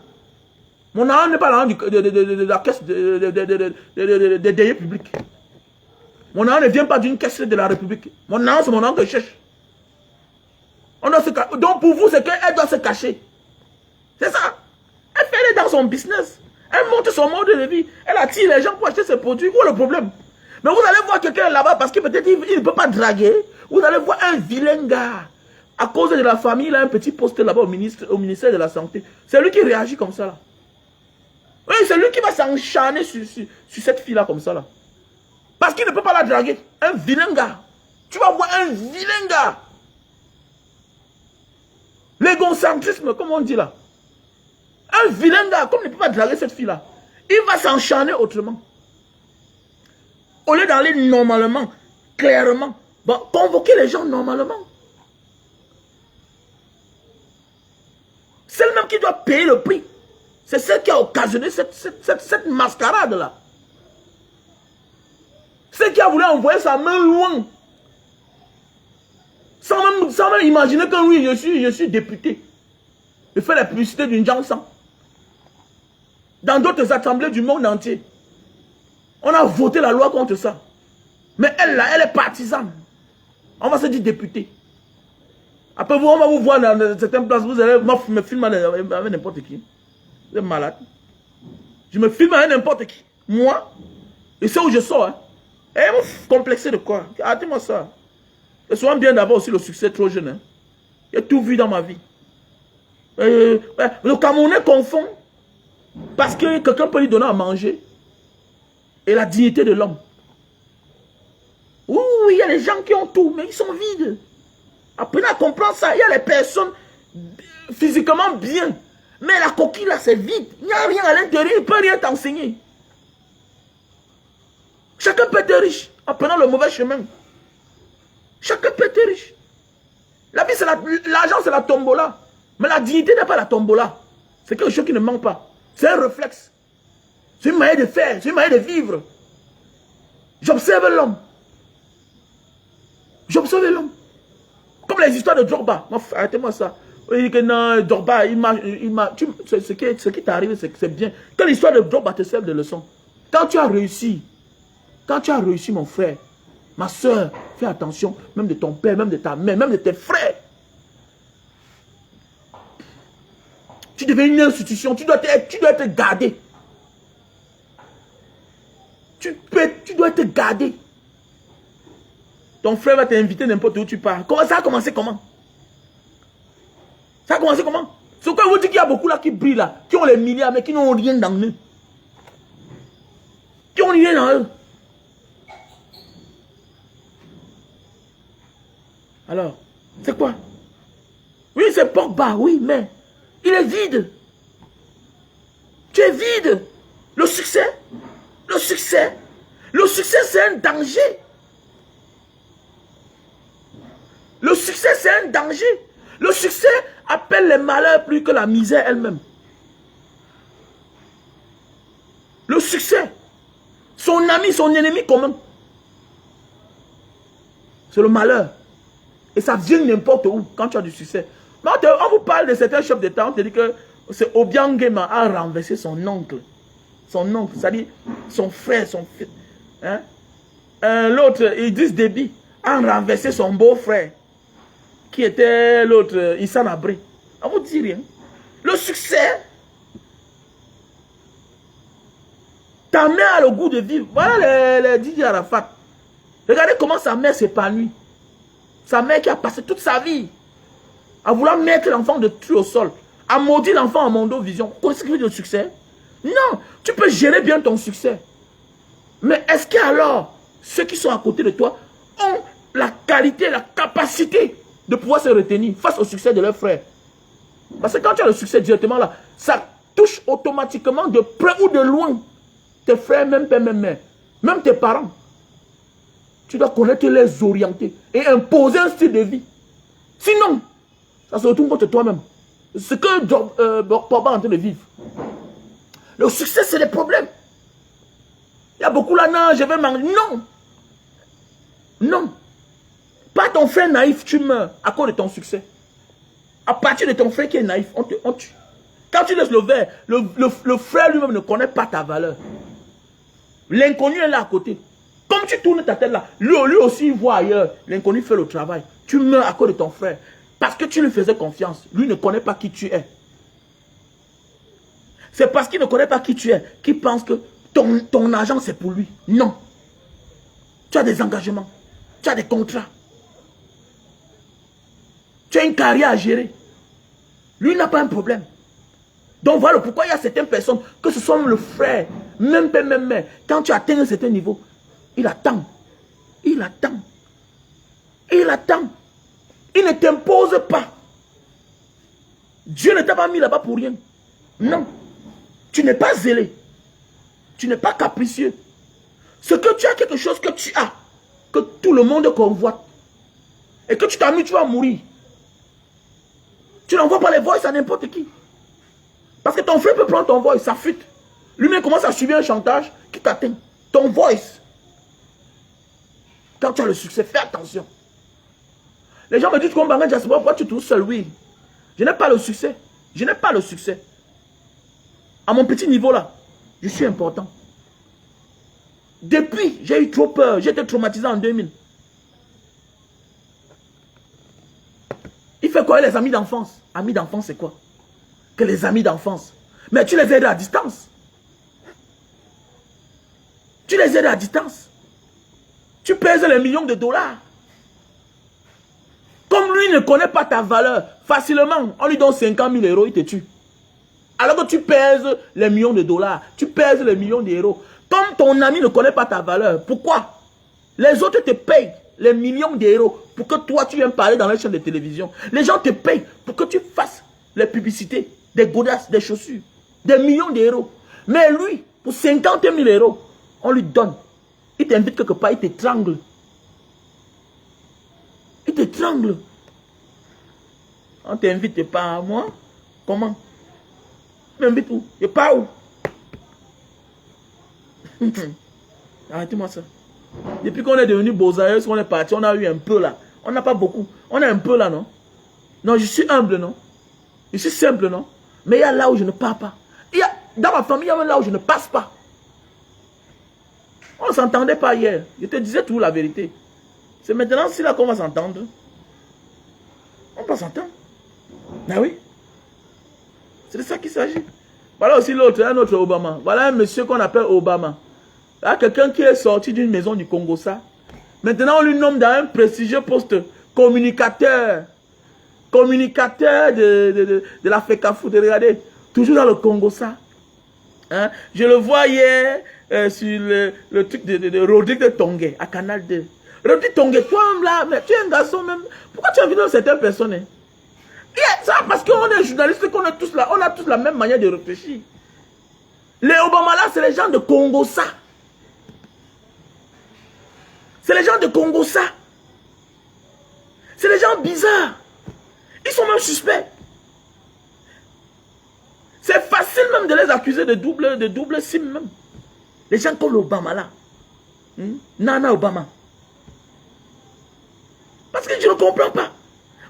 Mon argent n'est pas l'argent de la caisse des deniers publics. Mon argent ne vient pas d'une caisse de la République. Mon argent, c'est mon argent que je cherche. On doit se cacher. Donc pour vous, c'est qu'elle doit se cacher. C'est ça. Elle fait dans son business. Elle monte son mode de vie. Elle attire les gens pour acheter ses produits. Où est le problème? Mais vous allez voir quelqu'un là-bas parce que peut-être il ne peut pas draguer. Vous allez voir un vilain gars. À cause de la famille, il a un petit poste là-bas au ministère de la Santé. C'est lui qui réagit comme ça là. Oui, c'est lui qui va s'encharner sur cette fille-là comme ça là. Parce qu'il ne peut pas la draguer. Un vilain gars. Tu vas voir un vilain gars. L'égocentrisme, comme on dit là. Un vilain gars, comme il ne peut pas draguer cette fille-là, il va s'encharner autrement. Au lieu d'aller normalement, clairement, bon, convoquer les gens normalement. C'est le même qui doit payer le prix. C'est celle qui a occasionné cette mascarade-là. C'est qui a voulu envoyer sa main loin. Sans même imaginer que oui, je suis député. Je fais la publicité d'une Jansan. Dans d'autres assemblées du monde entier. On a voté la loi contre ça. Mais elle, là, elle est partisane. On va se dire député. Après, on va vous voir dans certaines places, vous allez me filmer avec n'importe qui. Vous êtes malade. Je me filme avec n'importe qui. Moi, et c'est où je sors. Hein. Et vous complexez de quoi? Arrêtez-moi ça. Et souvent bien d'avoir aussi le succès trop jeune. Hein. J'ai tout vu dans ma vie. Le Camerounais confond parce que quelqu'un peut lui donner à manger et la dignité de l'homme. Oui, il y a des gens qui ont tout, mais ils sont vides. Apprenez à comprendre ça. Il y a les personnes physiquement bien, mais la coquille là, c'est vide. Il n'y a rien à l'intérieur, il ne peut rien t'enseigner. Chacun peut être riche en prenant le mauvais chemin. Chacun peut être riche. La vie, c'est l'argent, c'est la tombola. Mais la dignité n'est pas la tombola. C'est quelque chose qui ne manque pas. C'est un réflexe. C'est une manière de faire, c'est une manière de vivre. J'observe l'homme. J'observe l'homme. Comme les histoires de Drogba. Arrêtez-moi ça. Oui, que non, Drogba, ce qui t'arrive, c'est bien. Que l'histoire de Drogba te serve de leçon. Quand tu as réussi, mon frère, ma soeur, fais attention, même de ton père, même de ta mère, même de tes frères. Tu deviens une institution, tu dois être gardé. Tu dois être gardé. Ton frère va t'inviter n'importe où tu pars. Ça a commencé comment? Ça a commencé comment? C'est quoi vous dites qu'il y a beaucoup là qui brillent là, qui ont les milliards mais qui n'ont rien dans eux. Qui ont rien dans eux. Alors, c'est quoi? Oui, c'est Pogba, oui, mais il est vide. Tu es vide. Le succès, c'est un danger. Le succès, c'est un danger. Le succès appelle les malheurs plus que la misère elle-même. Le succès, son ami, son ennemi commun, c'est le malheur. Et ça vient n'importe où quand tu as du succès. Mais on vous parle de certains chefs d'État, on te dit que c'est Obiangema a renversé son oncle. Son oncle, c'est-à-dire son frère, son fils. Hein? L'autre, Idriss Déby, a renversé son beau-frère, qui était l'autre, Issa Nabré. On vous dit rien. Le succès, ta mère a le goût de vivre. Voilà les Didier Arafat. Regardez comment sa mère s'épanouit. Sa mère qui a passé toute sa vie à vouloir mettre l'enfant de tuer au sol, à maudire l'enfant en mondovision. Qu'est-ce que c'est le succès? Non, tu peux gérer bien ton succès. Mais est-ce qu'alors, ceux qui sont à côté de toi ont la qualité, la capacité de pouvoir se retenir face au succès de leurs frères? Parce que quand tu as le succès directement là, ça touche automatiquement de près ou de loin tes frères, même père, même mère, même tes parents. Tu dois connaître les orienter et imposer un style de vie. Sinon, ça se retourne contre toi-même. Ce que Pogba est en train de vivre. Le succès, c'est des problèmes. Il y a beaucoup là, non, je vais manger. Non. Non. Pas ton frère naïf, tu meurs à cause de ton succès. À partir de ton frère qui est naïf, on tue. Quand tu laisses le verre, le frère lui-même ne connaît pas ta valeur. L'inconnu est là à côté. Comme tu tournes ta tête là, lui aussi il voit ailleurs. L'inconnu fait le travail. Tu meurs à cause de ton frère. Parce que tu lui faisais confiance. Lui ne connaît pas qui tu es. C'est parce qu'il ne connaît pas qui tu es qu'il pense que ton argent c'est pour lui. Non. Tu as des engagements. Tu as des contrats. Tu as une carrière à gérer. Lui n'a pas un problème. Donc voilà pourquoi il y a certaines personnes, que ce soit même le frère, même père, même mère, quand tu atteins un certain niveau, il attend. Il attend. Il attend. Il ne t'impose pas. Dieu ne t'a pas mis là-bas pour rien. Non. Tu n'es pas zélé. Tu n'es pas capricieux. Ce que tu as, quelque chose que tu as, que tout le monde convoite, et que tu t'as mis, tu vas mourir. Tu n'envoies pas les voices à n'importe qui. Parce que ton frère peut prendre ton voice, ça fuite. Lui-même commence à subir un chantage qui t'atteint. Ton voice. Quand tu as le succès, fais attention. Les gens me disent, pourquoi tu es tout seul? Oui. Je n'ai pas le succès. Je n'ai pas le succès. À mon petit niveau là, je suis important. Depuis, j'ai eu trop peur. J'ai été traumatisé en 2000. Il fait quoi les amis d'enfance? Amis d'enfance, c'est quoi? Que les amis d'enfance. Mais tu les aides à distance. Tu les aides à distance. Tu pèses les millions de dollars. Comme lui ne connaît pas ta valeur, facilement, on lui donne 50 000 euros, il te tue. Alors que tu pèses les millions de dollars, tu pèses les millions d'euros. Comme ton ami ne connaît pas ta valeur, pourquoi? Les autres te payent les millions d'euros pour que toi tu viennes parler dans les chaînes de télévision. Les gens te payent pour que tu fasses les publicités, des godasses, des chaussures, des millions d'euros. Mais lui, pour 50 000 euros, on lui donne. Il t'invite quelque part, il t'étrangle. Il t'étrangle. On t'invite pas à moi. Comment? M'invite où? Et pas où? Arrêtez-moi ça. Depuis qu'on est devenu Beaux-Arts, qu'on est parti, on a eu un peu là. On n'a pas beaucoup. On a un peu là, non? Non, je suis humble, non? Je suis simple, non? Mais il y a là où je ne pars pas. Il y a, dans ma famille, il y a même là où je ne passe pas. On ne s'entendait pas hier. Je te disais tout la vérité. C'est maintenant si là qu'on va s'entendre. On peut s'entendre. Ah oui. C'est de ça qu'il s'agit. Voilà aussi l'autre, un autre Obama. Voilà un monsieur qu'on appelle Obama. Là, quelqu'un qui est sorti d'une maison du Congo, ça. Maintenant, on lui nomme dans un prestigieux poste communicateur. Communicateur de la FECAFOOT. Regardez, toujours dans le Congo, ça. Hein? Je le vois hier sur le truc de Rodrigue de Tongué, à Canal 2. Rodrigue Tongué, toi-même là, mais tu es un garçon même. Pourquoi tu as vu dans certaines personnes? Hein? Ça, parce qu'on est journaliste, qu'on est tous là, on a tous la même manière de réfléchir. Les Obama là, c'est les gens de Congo, ça. C'est les gens de Congo, ça. C'est les gens bizarres. Ils sont même suspects. C'est facile même de les accuser de double sim même. Les gens comme l'Obama là. Nana Obama. Parce que je ne comprends pas.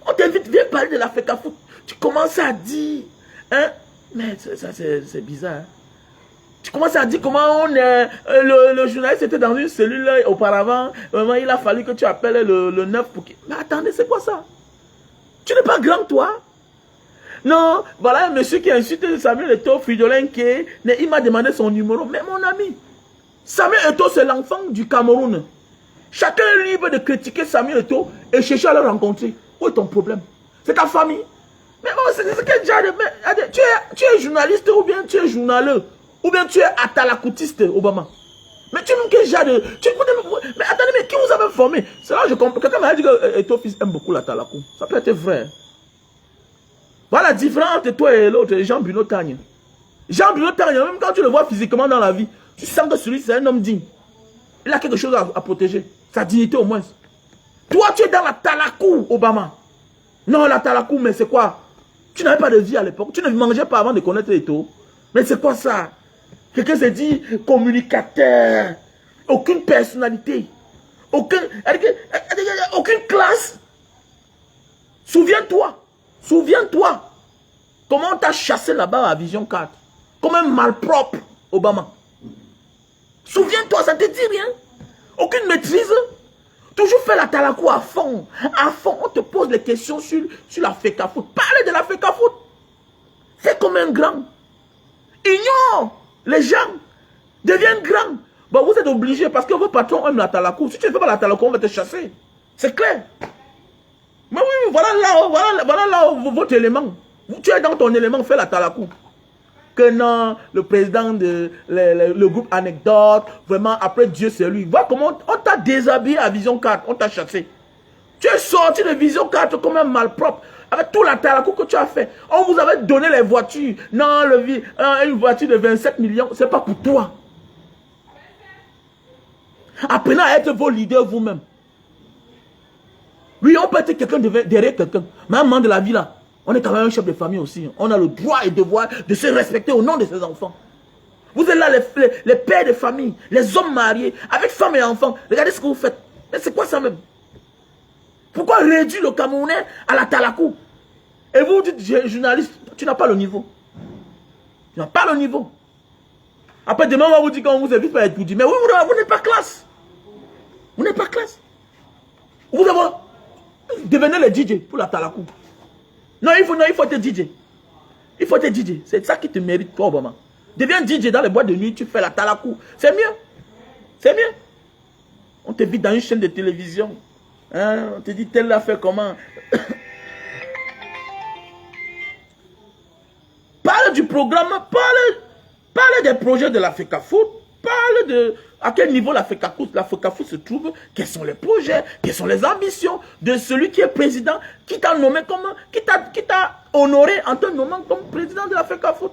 On t'invite, viens parler de la FECAFOOT. Tu commences à dire, hein, mais ça c'est bizarre. Hein? Tu commences à dire comment on est, le journaliste était dans une cellule là, auparavant. Vraiment, il a fallu que tu appelles le 9 pour qu'il... Mais attendez, c'est quoi ça? Tu n'es pas grand, toi? Non, voilà un monsieur qui a insulté Samuel Eto'o, Fridolenke. Il m'a demandé son numéro. Mais mon ami, Samuel Eto'o, c'est l'enfant du Cameroun. Chacun est libre de critiquer Samuel Eto'o et chercher à le rencontrer. Où est ton problème? C'est ta famille. Mais bon, c'est quel genre de... Tu es journaliste ou bien tu es journaleux? Ou bien tu es atalakoutiste, Obama? Mais tu es quel genre de... Mais attendez, mais qui vous a même formé? C'est là que je comprends. Quelqu'un m'a dit que Eto'o fils aime beaucoup l'atalakou. Ça peut être vrai. Voilà la différence entre toi et l'autre, Jean-Bruno Tagne. Jean-Bruno Tagne, même quand tu le vois physiquement dans la vie, tu sens que celui c'est un homme digne. Il a quelque chose à protéger. Sa dignité au moins. Toi, tu es dans la talakou, Obama. Non, la talakou, mais c'est quoi? Tu n'avais pas de vie à l'époque. Tu ne mangeais pas avant de connaître Eto'o. Mais c'est quoi ça? Quelqu'un s'est dit communicateur. Aucune personnalité. Aucune classe. Souviens-toi. Souviens-toi. Comment on t'a chassé là-bas à Vision 4. Comme un malpropre, Obama. Souviens-toi, ça ne te dit rien. Aucune maîtrise. Toujours faire la talakou à fond. À fond, on te pose les questions sur la FECAFOOT. Parlez de la FECAFOOT. Fais comme un grand. Ignore les gens. Deviens grand. Bon, vous êtes obligés parce que vos patrons aiment la talakou. Si tu ne fais pas la talakou, on va te chasser. C'est clair. Mais oui, voilà là votre élément. Tu es dans ton élément, fais la talakou. Que non, le président de le groupe Anecdote, vraiment, après Dieu c'est lui. Vois comment on t'a déshabillé à Vision 4, on t'a chassé. Tu es sorti de Vision 4 comme un malpropre. Avec tout la talakou que tu as fait. On vous avait donné les voitures. Non, une voiture de 27 millions, c'est pas pour toi. Apprenez à être vos leaders vous-même. Oui, on peut être quelqu'un derrière quelqu'un. Mais à un moment de la vie là, on est quand même un chef de famille aussi. On a le droit et devoir de se respecter au nom de ses enfants. Vous êtes là les pères de famille, les hommes mariés, avec femmes et enfants. Regardez ce que vous faites. Mais c'est quoi ça même? Pourquoi réduire le Camerounais à la Talakou? Et vous dites, journaliste, tu n'as pas le niveau. Tu n'as pas le niveau. Après, demain, on va vous dire qu'on vous invite pas à être dit. Mais oui, vous n'êtes pas classe. Vous n'êtes pas classe. Vous avez... Devenez le DJ pour la Talakou. Non, il faut être DJ. Il faut être DJ. C'est ça qui te mérite, toi, Obama. Deviens DJ dans les boîtes de nuit, tu fais la Talakou. C'est mieux. C'est mieux. On t'invite dans une chaîne de télévision. Hein? On te dit, telle affaire, comment. Parle du programme, parle des projets de la FECAFOOT, parle de à quel niveau la FECAFOOT se trouve, quels sont les projets, quelles sont les ambitions de celui qui est président, qui t'a nommé comme, qui t'a honoré en te nommant comme président de la FECAFOOT,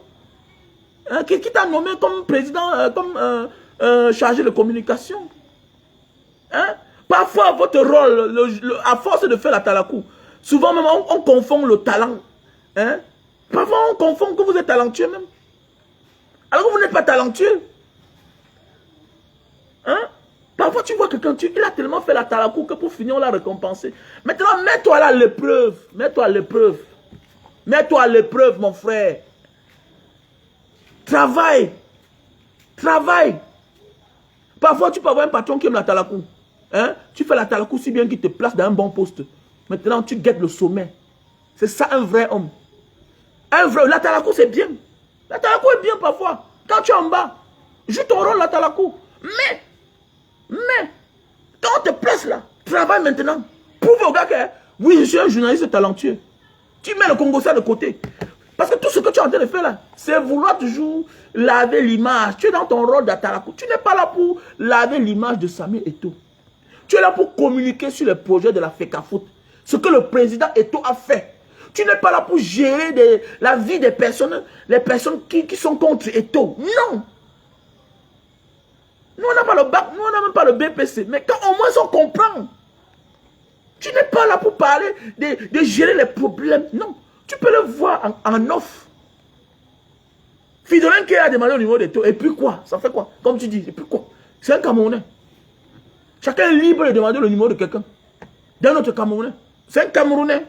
hein, qui t'a nommé comme président, chargé de communication. Hein? Parfois, votre rôle, à force de faire la Talakou, souvent même on confond le talent. Hein? Parfois, on confond que vous êtes talentueux même. Alors que vous n'êtes pas talentueux. Hein? Parfois, tu vois quelqu'un, il a tellement fait la Talakou que pour finir, on l'a récompensé. Maintenant, mets-toi à l'épreuve. Mets-toi à l'épreuve. Mets-toi à l'épreuve, mon frère. Travaille. Travaille. Parfois, tu peux avoir un patron qui aime la Talakou. Hein? Tu fais la Talakou si bien qu'il te place dans un bon poste. Maintenant, tu guettes le sommet. C'est ça un vrai homme. Un vrai, la Talakou c'est bien. La Talakou est bien parfois. Quand tu es en bas, joue ton rôle la Talakou. Mais, quand on te place là, travaille maintenant. Prouve au gars que, oui, je suis un journaliste talentueux. Tu mets le Congo-Ça de côté. Parce que tout ce que tu es en train de faire là, c'est vouloir toujours laver l'image. Tu es dans ton rôle de Talakou. Tu n'es pas là pour laver l'image de Samuel Eto'o. Tu es là pour communiquer sur les projets de la FECAFOOT. Ce que le président Eto'o a fait. Tu n'es pas là pour gérer la vie des personnes, les personnes qui sont contre Eto'o. Non. Nous, on n'a pas le bac, nous, on n'a même pas le BPC. Mais quand au moins on comprend. Tu n'es pas là pour parler de gérer les problèmes. Non. Tu peux le voir en off. Fridolin qui a demandé au niveau d'Eto'o. Et puis quoi? Ça fait quoi? Comme tu dis, et puis quoi? C'est un Camerounais. Chacun est libre de demander le numéro de quelqu'un. D'un autre Camerounais. C'est un Camerounais.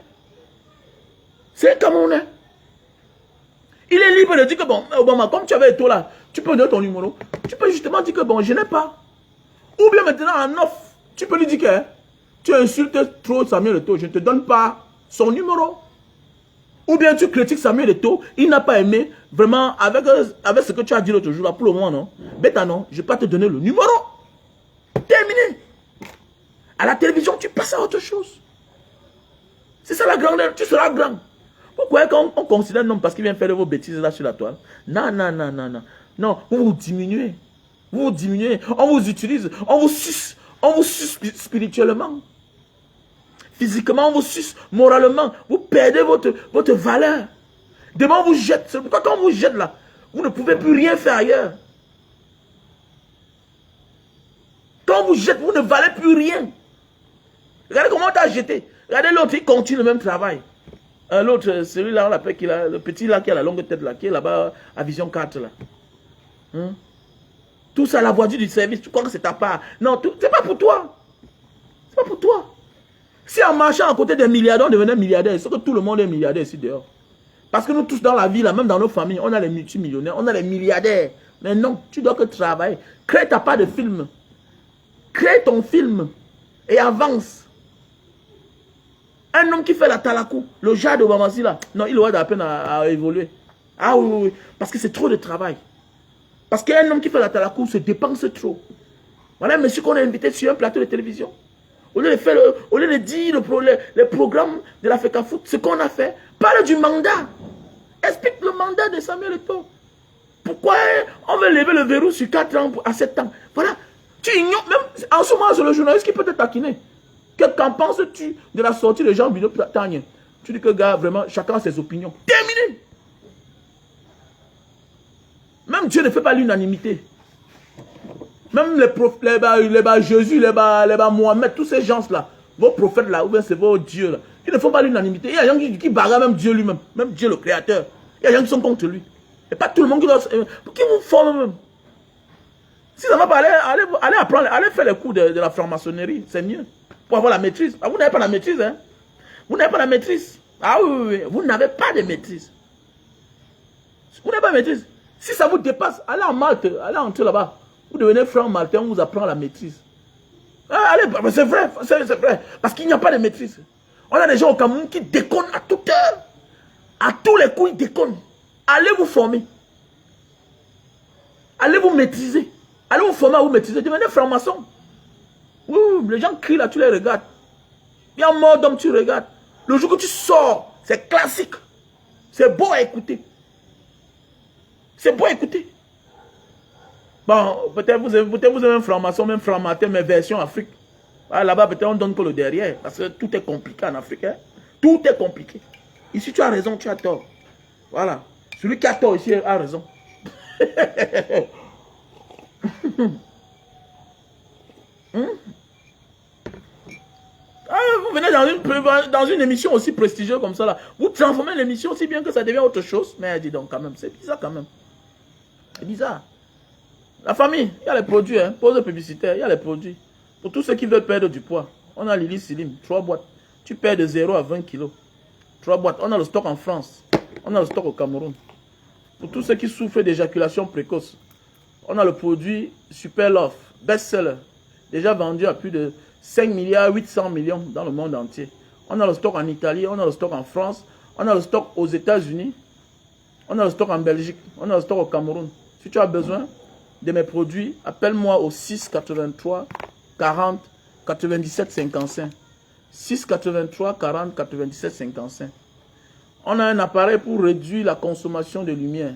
C'est un Camerounais. Il est libre de dire que bon, Obama, comme tu avais Eto'o là, tu peux donner ton numéro. Tu peux justement dire que bon, je n'ai pas. Ou bien maintenant en off, tu peux lui dire que tu insultes trop Samuel Eto'o, je ne te donne pas son numéro. Ou bien tu critiques Samuel Eto'o, il n'a pas aimé, vraiment, avec ce que tu as dit l'autre jour là, pour le moment non. Bêta non, je ne vais pas te donner le numéro. Terminé. À la télévision, tu passes à autre chose. C'est ça la grandeur, tu seras grand. Pourquoi quand on considère un homme parce qu'il vient faire de vos bêtises là sur la toile? Non, non, non, non, non. Non, vous vous diminuez. Vous vous diminuez. On vous utilise. On vous suce spirituellement. Physiquement, on vous suce moralement. Vous perdez votre valeur. Demain, on vous jette. C'est pourquoi quand on vous jette là, vous ne pouvez plus rien faire ailleurs. Quand on vous jette, vous ne valez plus rien. Regardez comment on t'a jeté. Regardez l'autre, il continue le même travail. L'autre, celui-là, on l'appelle, le petit là qui a la longue tête là, qui est là-bas à Vision 4 là. Hein? Tout ça, la voiture du service, tu crois que c'est ta part? Non, c'est pas pour toi. C'est pas pour toi. Si en marchant à côté des milliardaires, on devenait milliardaire, c'est que tout le monde est milliardaire ici dehors. Parce que nous tous dans la vie, là, même dans nos familles, on a les multimillionnaires, on a les milliardaires. Mais non, tu dois que travailler. Crée ta part de film. Crée ton film et avance. Un homme qui fait la Talakou, le genre de Obamasi là, non, il aura de la peine à évoluer. Ah oui, oui, oui, parce que c'est trop de travail. Parce qu'un homme qui fait la Talakou se dépense trop. Voilà un monsieur qu'on a invité sur un plateau de télévision. Au lieu de dire les programmes de la FECAFOOT, ce qu'on a fait, parle du mandat. Explique le mandat de Samuel Eto'o. Pourquoi on veut lever le verrou sur 4 ans à 7 ans? Voilà. Tu ignores, même en ce moment, c'est le journaliste qui peut te taquiner. Qu'en penses-tu de la sortie de Jean Bino Tagne? Tu dis que, gars, vraiment, chacun a ses opinions. Terminé. Même Dieu ne fait pas l'unanimité. Même les prophètes, les Jésus, les Mohamed, tous ces gens-là, vos prophètes là, ou bien c'est vos dieux là, ils ne font pas l'unanimité. Il y a des gens qui bagarrent même Dieu lui-même, même Dieu le créateur. Il y a des gens qui sont contre lui. Et pas tout le monde qui vous forme même. Si ça ne va pas, allez apprendre, allez faire les cours de la franc-maçonnerie, c'est mieux. Pour avoir la maîtrise. Ah, vous n'avez pas la maîtrise, hein? Vous n'avez pas la maîtrise. Ah oui, oui, oui. Vous n'avez pas de maîtrise. Vous n'avez pas de maîtrise. Si ça vous dépasse, allez en Malte, allez entrer là-bas. Vous devenez franc maltais, on vous apprend la maîtrise. Ah, allez, c'est vrai, c'est vrai. Parce qu'il n'y a pas de maîtrise. On a des gens au Cameroun qui déconnent à toute heure. À tous les coups, ils déconnent. Allez vous former. Allez vous maîtriser. Allez vous former à vous maîtriser. Devenez franc-maçon. Oui, les gens crient là, tu les regardes. Il y a un mort d'homme, tu regardes. Le jour que tu sors, c'est classique. C'est beau à écouter. C'est beau à écouter. Bon, peut-être vous avez un franc-maçon, même franc-matin, mais version Afrique. Ah, là-bas, peut-être on donne que le derrière. Parce que tout est compliqué en Afrique. Hein? Tout est compliqué. Ici, tu as raison, tu as tort. Voilà. Celui qui a tort ici a raison. Ah, vous venez dans une émission aussi prestigieuse comme ça, là. Vous transformez l'émission aussi bien que ça devient autre chose. Mais dis donc, quand même, c'est bizarre quand même. C'est bizarre. La famille, il y a les produits, hein. Pause publicitaire, il y a les produits. Pour tous ceux qui veulent perdre du poids, on a Lily Slim, 3 boîtes. Tu perds de 0 à 20 kilos. 3 boîtes. On a le stock en France. On a le stock au Cameroun. Pour tous ceux qui souffrent d'éjaculation précoce, on a le produit Super Love, best-seller. Déjà vendu à plus de 5 milliards 800 millions dans le monde entier. On a le stock en Italie, on a le stock en France, on a le stock aux États-Unis, on a le stock en Belgique, on a le stock au Cameroun. Si tu as besoin de mes produits, appelle-moi au 6 83 40 97 55. 6 83 40 97 55. On a un appareil pour réduire la consommation de lumière.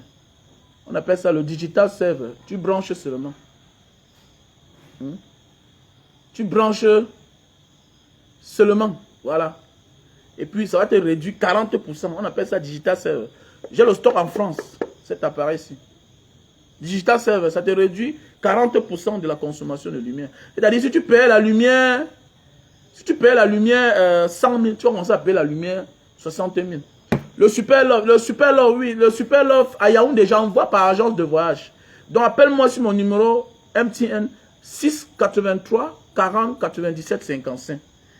On appelle ça le Digital Server. Tu branches seulement. Tu branches seulement. Voilà. Et puis ça va te réduire 40%. On appelle ça Digital Server. J'ai le stock en France. Cet appareil-ci. Digital Server, ça te réduit 40% de la consommation de lumière. C'est-à-dire, si tu payes la lumière, 100 000, tu vas commencer à payer la lumière 60 000. Le Super Love, oui, le Super Love à Yaoundé, j'envoie par agence de voyage. Donc, appelle-moi sur mon numéro MTN 6 83 40 97 55.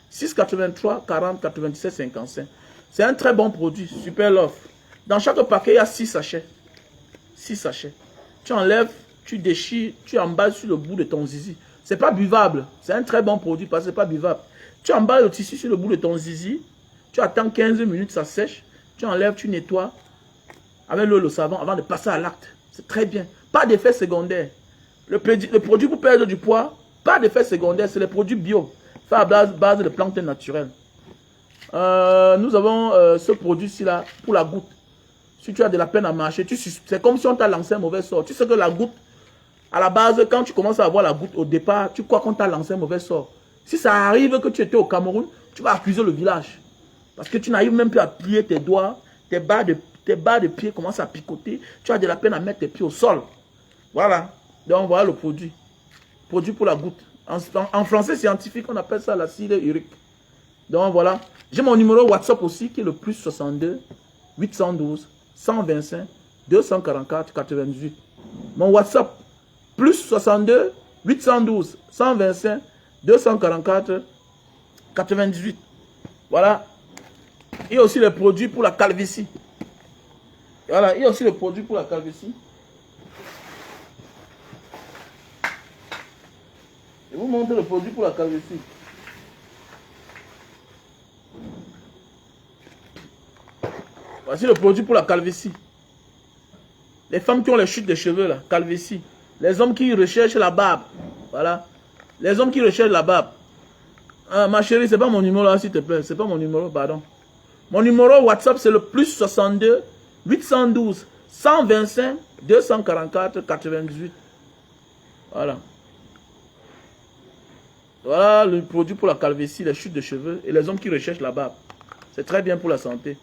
6 83 40 97 55. C'est un très bon produit, Super Love. Dans chaque paquet, il y a 6 sachets. 6 sachets. Tu enlèves, tu déchires, tu emballes sur le bout de ton zizi. C'est pas buvable. C'est un très bon produit parce que c'est pas buvable. Tu emballes le tissu sur le bout de ton zizi. Tu attends 15 minutes, ça sèche. Tu enlèves, tu nettoies avec l'eau et le savon avant de passer à l'acte. C'est très bien. Pas d'effet secondaire. Le produit pour perdre du poids, pas d'effet secondaire. C'est les produits bio. Fait à base de plantes naturelles. Nous avons ce produit-ci là pour la goutte. Si tu as de la peine à marcher, c'est comme si on t'a lancé un mauvais sort. Tu sais que la goutte, à la base, quand tu commences à avoir la goutte au départ, tu crois qu'on t'a lancé un mauvais sort. Si ça arrive que tu étais au Cameroun, tu vas accuser le village. Parce que tu n'arrives même plus à plier tes doigts, tes bas de pied commencent à picoter. Tu as de la peine à mettre tes pieds au sol. Voilà. Donc voilà le produit. Produit pour la goutte. En français scientifique, on appelle ça l'acide urique. Donc voilà. J'ai mon numéro WhatsApp aussi qui est le plus 62 812 125 244 98. Mon WhatsApp, plus 62 812 125 244 98. Voilà. Il y a aussi les produits pour la calvitie. Voilà, il y a aussi les produits pour la calvitie. Je vais vous montrer le produit pour la calvitie. Voici le produit pour la calvitie. Les femmes qui ont les chutes de cheveux, là, calvitie. Les hommes qui recherchent la barbe. Voilà. Les hommes qui recherchent la barbe. Ah, ma chérie, c'est pas mon numéro là, s'il te plaît. C'est pas mon numéro, pardon. Mon numéro WhatsApp, c'est le plus 62 812 125 244 98. Voilà. Voilà le produit pour la calvitie, les chutes de cheveux et les hommes qui recherchent la barbe. C'est très bien pour la santé.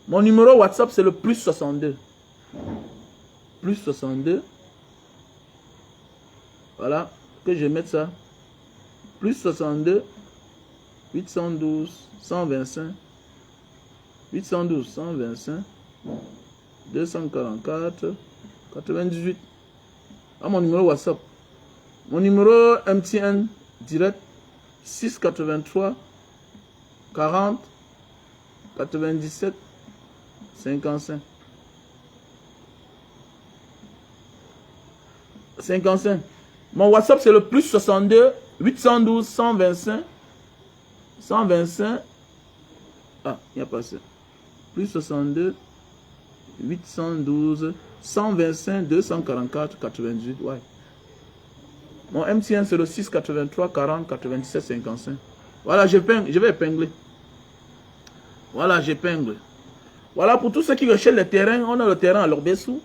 Mon numéro WhatsApp, c'est le plus 62. Plus 62. Voilà. Que je mette ça. Plus 62. 812 125. 812 125. 244 98. À mon numéro WhatsApp. Mon numéro MTN direct 683 40 97 55. 55. Mon WhatsApp c'est le plus 62 812 125 125. Ah, il n'y a pas ça. Plus 62 812 125 244 88. Ouais. Mon MTN c'est le 683 40 97 55. Voilà, je vais épingler. Voilà, j'épingle. Voilà, pour tous ceux qui recherchent le terrain, on a le terrain à Lorbessou,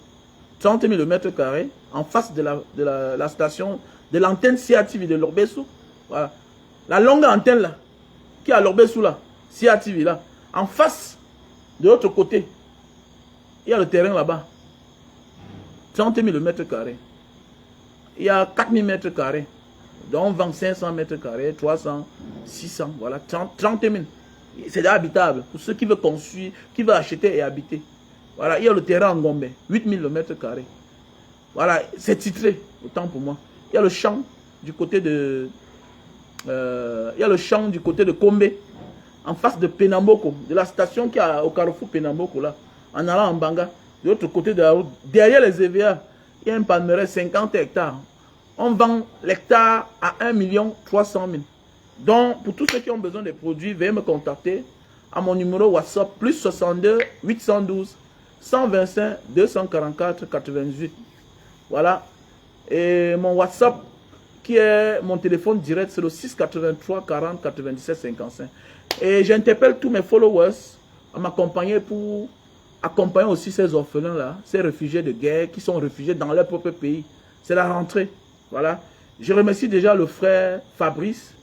30 000 mètres carrés, en face de la station, de l'antenne CATV de Lorbessou. Voilà. La longue antenne là, qui est à Lorbessou là, CATV là, en face, de l'autre côté, il y a le terrain là-bas. 30 000 mètres carrés. Il y a 4 000 mètres carrés. Donc on vend 500 mètres carrés, 300, 600, voilà, 30 000. C'est habitable pour ceux qui veulent construire, qui veulent acheter et habiter. Voilà, il y a le terrain en Gombe, 8 000 mètres carrés. Voilà, c'est titré, autant pour moi. Il y a le champ du côté de... Kombe, en face de Penamboko, de la station qui est au carrefour Penamboko, là, en allant en Banga. De l'autre côté de la route, derrière les EVA, il y a un palmeraie 50 hectares. On vend l'hectare à 1 300 000. Donc, pour tous ceux qui ont besoin des produits, veuillez me contacter à mon numéro WhatsApp plus 62 812 125 244 88. Voilà. Et mon WhatsApp, qui est mon téléphone direct, c'est le 683 40 97 55. Et j'interpelle tous mes followers à m'accompagner pour accompagner aussi ces orphelins-là, ces réfugiés de guerre qui sont réfugiés dans leur propre pays. C'est la rentrée. Voilà. Je remercie déjà le frère Fabrice,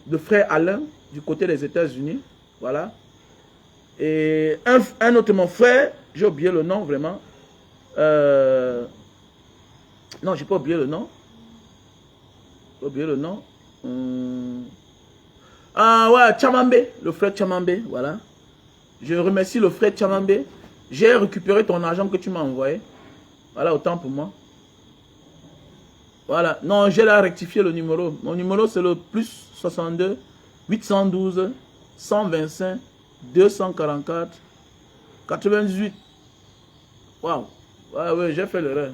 le frère Alain, du côté des États-Unis. Voilà. Et un autre, mon frère, j'ai oublié le nom vraiment. Non, j'ai pas oublié le nom. J'ai oublié le nom. Ah ouais, Chamambe, le frère Chamambe, voilà. Je remercie le frère Chamambe. J'ai récupéré ton argent que tu m'as envoyé. Voilà, autant pour moi. Voilà, non, j'ai là rectifié le numéro. Mon numéro c'est le plus 62 812 125 244 98. Waouh, ouais, j'ai fait l'erreur.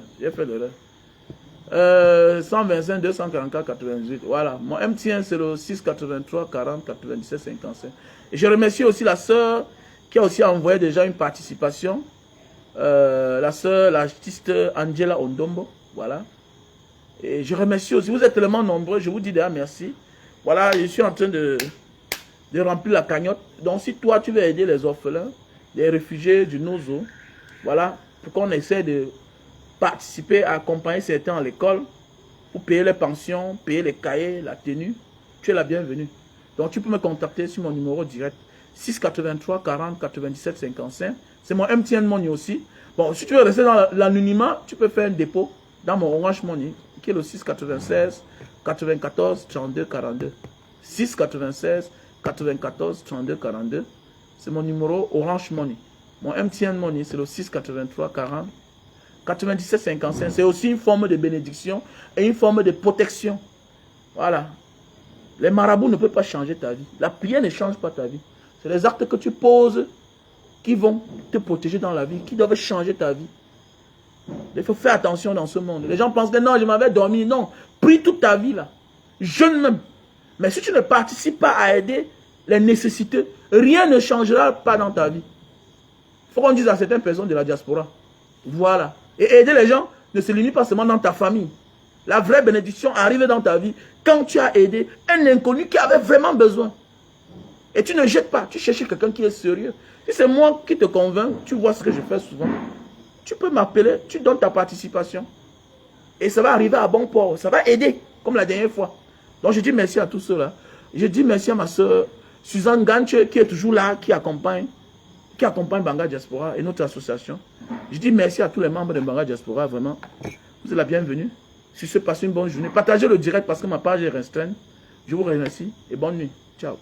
125 244 98. Voilà, mon MTN c'est le 683 40 97 55. Et je remercie aussi la sœur qui a aussi envoyé déjà une participation. La sœur, l'artiste Angela Ondombo. Voilà. Et je remercie aussi, vous êtes tellement nombreux, je vous dis déjà merci. Voilà, je suis en train de remplir la cagnotte. Donc si toi tu veux aider les orphelins, les réfugiés du Nozo, voilà, pour qu'on essaie de participer à accompagner certains à l'école, pour payer les pensions, payer les cahiers, la tenue, tu es la bienvenue. Donc tu peux me contacter sur mon numéro direct, 683 40 97 55. C'est mon MTN Money aussi. Bon, si tu veux rester dans l'anonymat, tu peux faire un dépôt dans mon Orange Money, qui est le 696 94 32 42. 696 94 32 42. C'est mon numéro Orange Money. Mon MTN Money, c'est le 683 40 97 55. C'est aussi une forme de bénédiction et une forme de protection. Voilà. Les marabouts ne peuvent pas changer ta vie. La prière ne change pas ta vie. C'est les actes que tu poses qui vont te protéger dans la vie, qui doivent changer ta vie. Il faut faire attention dans ce monde. Les gens pensent que non, je m'avais dormi. Non, prie toute ta vie là. Jeune même. Mais si tu ne participes pas à aider les nécessités, rien ne changera pas dans ta vie. Il faut qu'on dise à certaines personnes de la diaspora. Voilà. Et aider les gens ne se limite pas seulement dans ta famille. La vraie bénédiction arrive dans ta vie quand tu as aidé un inconnu qui avait vraiment besoin. Et tu ne jettes pas, tu cherches quelqu'un qui est sérieux. Si c'est moi qui te convainc, tu vois ce que je fais souvent. Tu peux m'appeler, tu donnes ta participation. Et ça va arriver à bon port. Ça va aider, comme la dernière fois. Donc je dis merci à tous ceux-là. Je dis merci à ma soeur Suzanne Ganche qui est toujours là, qui accompagne Banga Diaspora et notre association. Je dis merci à tous les membres de Banga Diaspora, vraiment. Vous êtes la bienvenue. Si ce passe une bonne journée, partagez le direct parce que ma page est restreinte. Je vous remercie et bonne nuit. Ciao.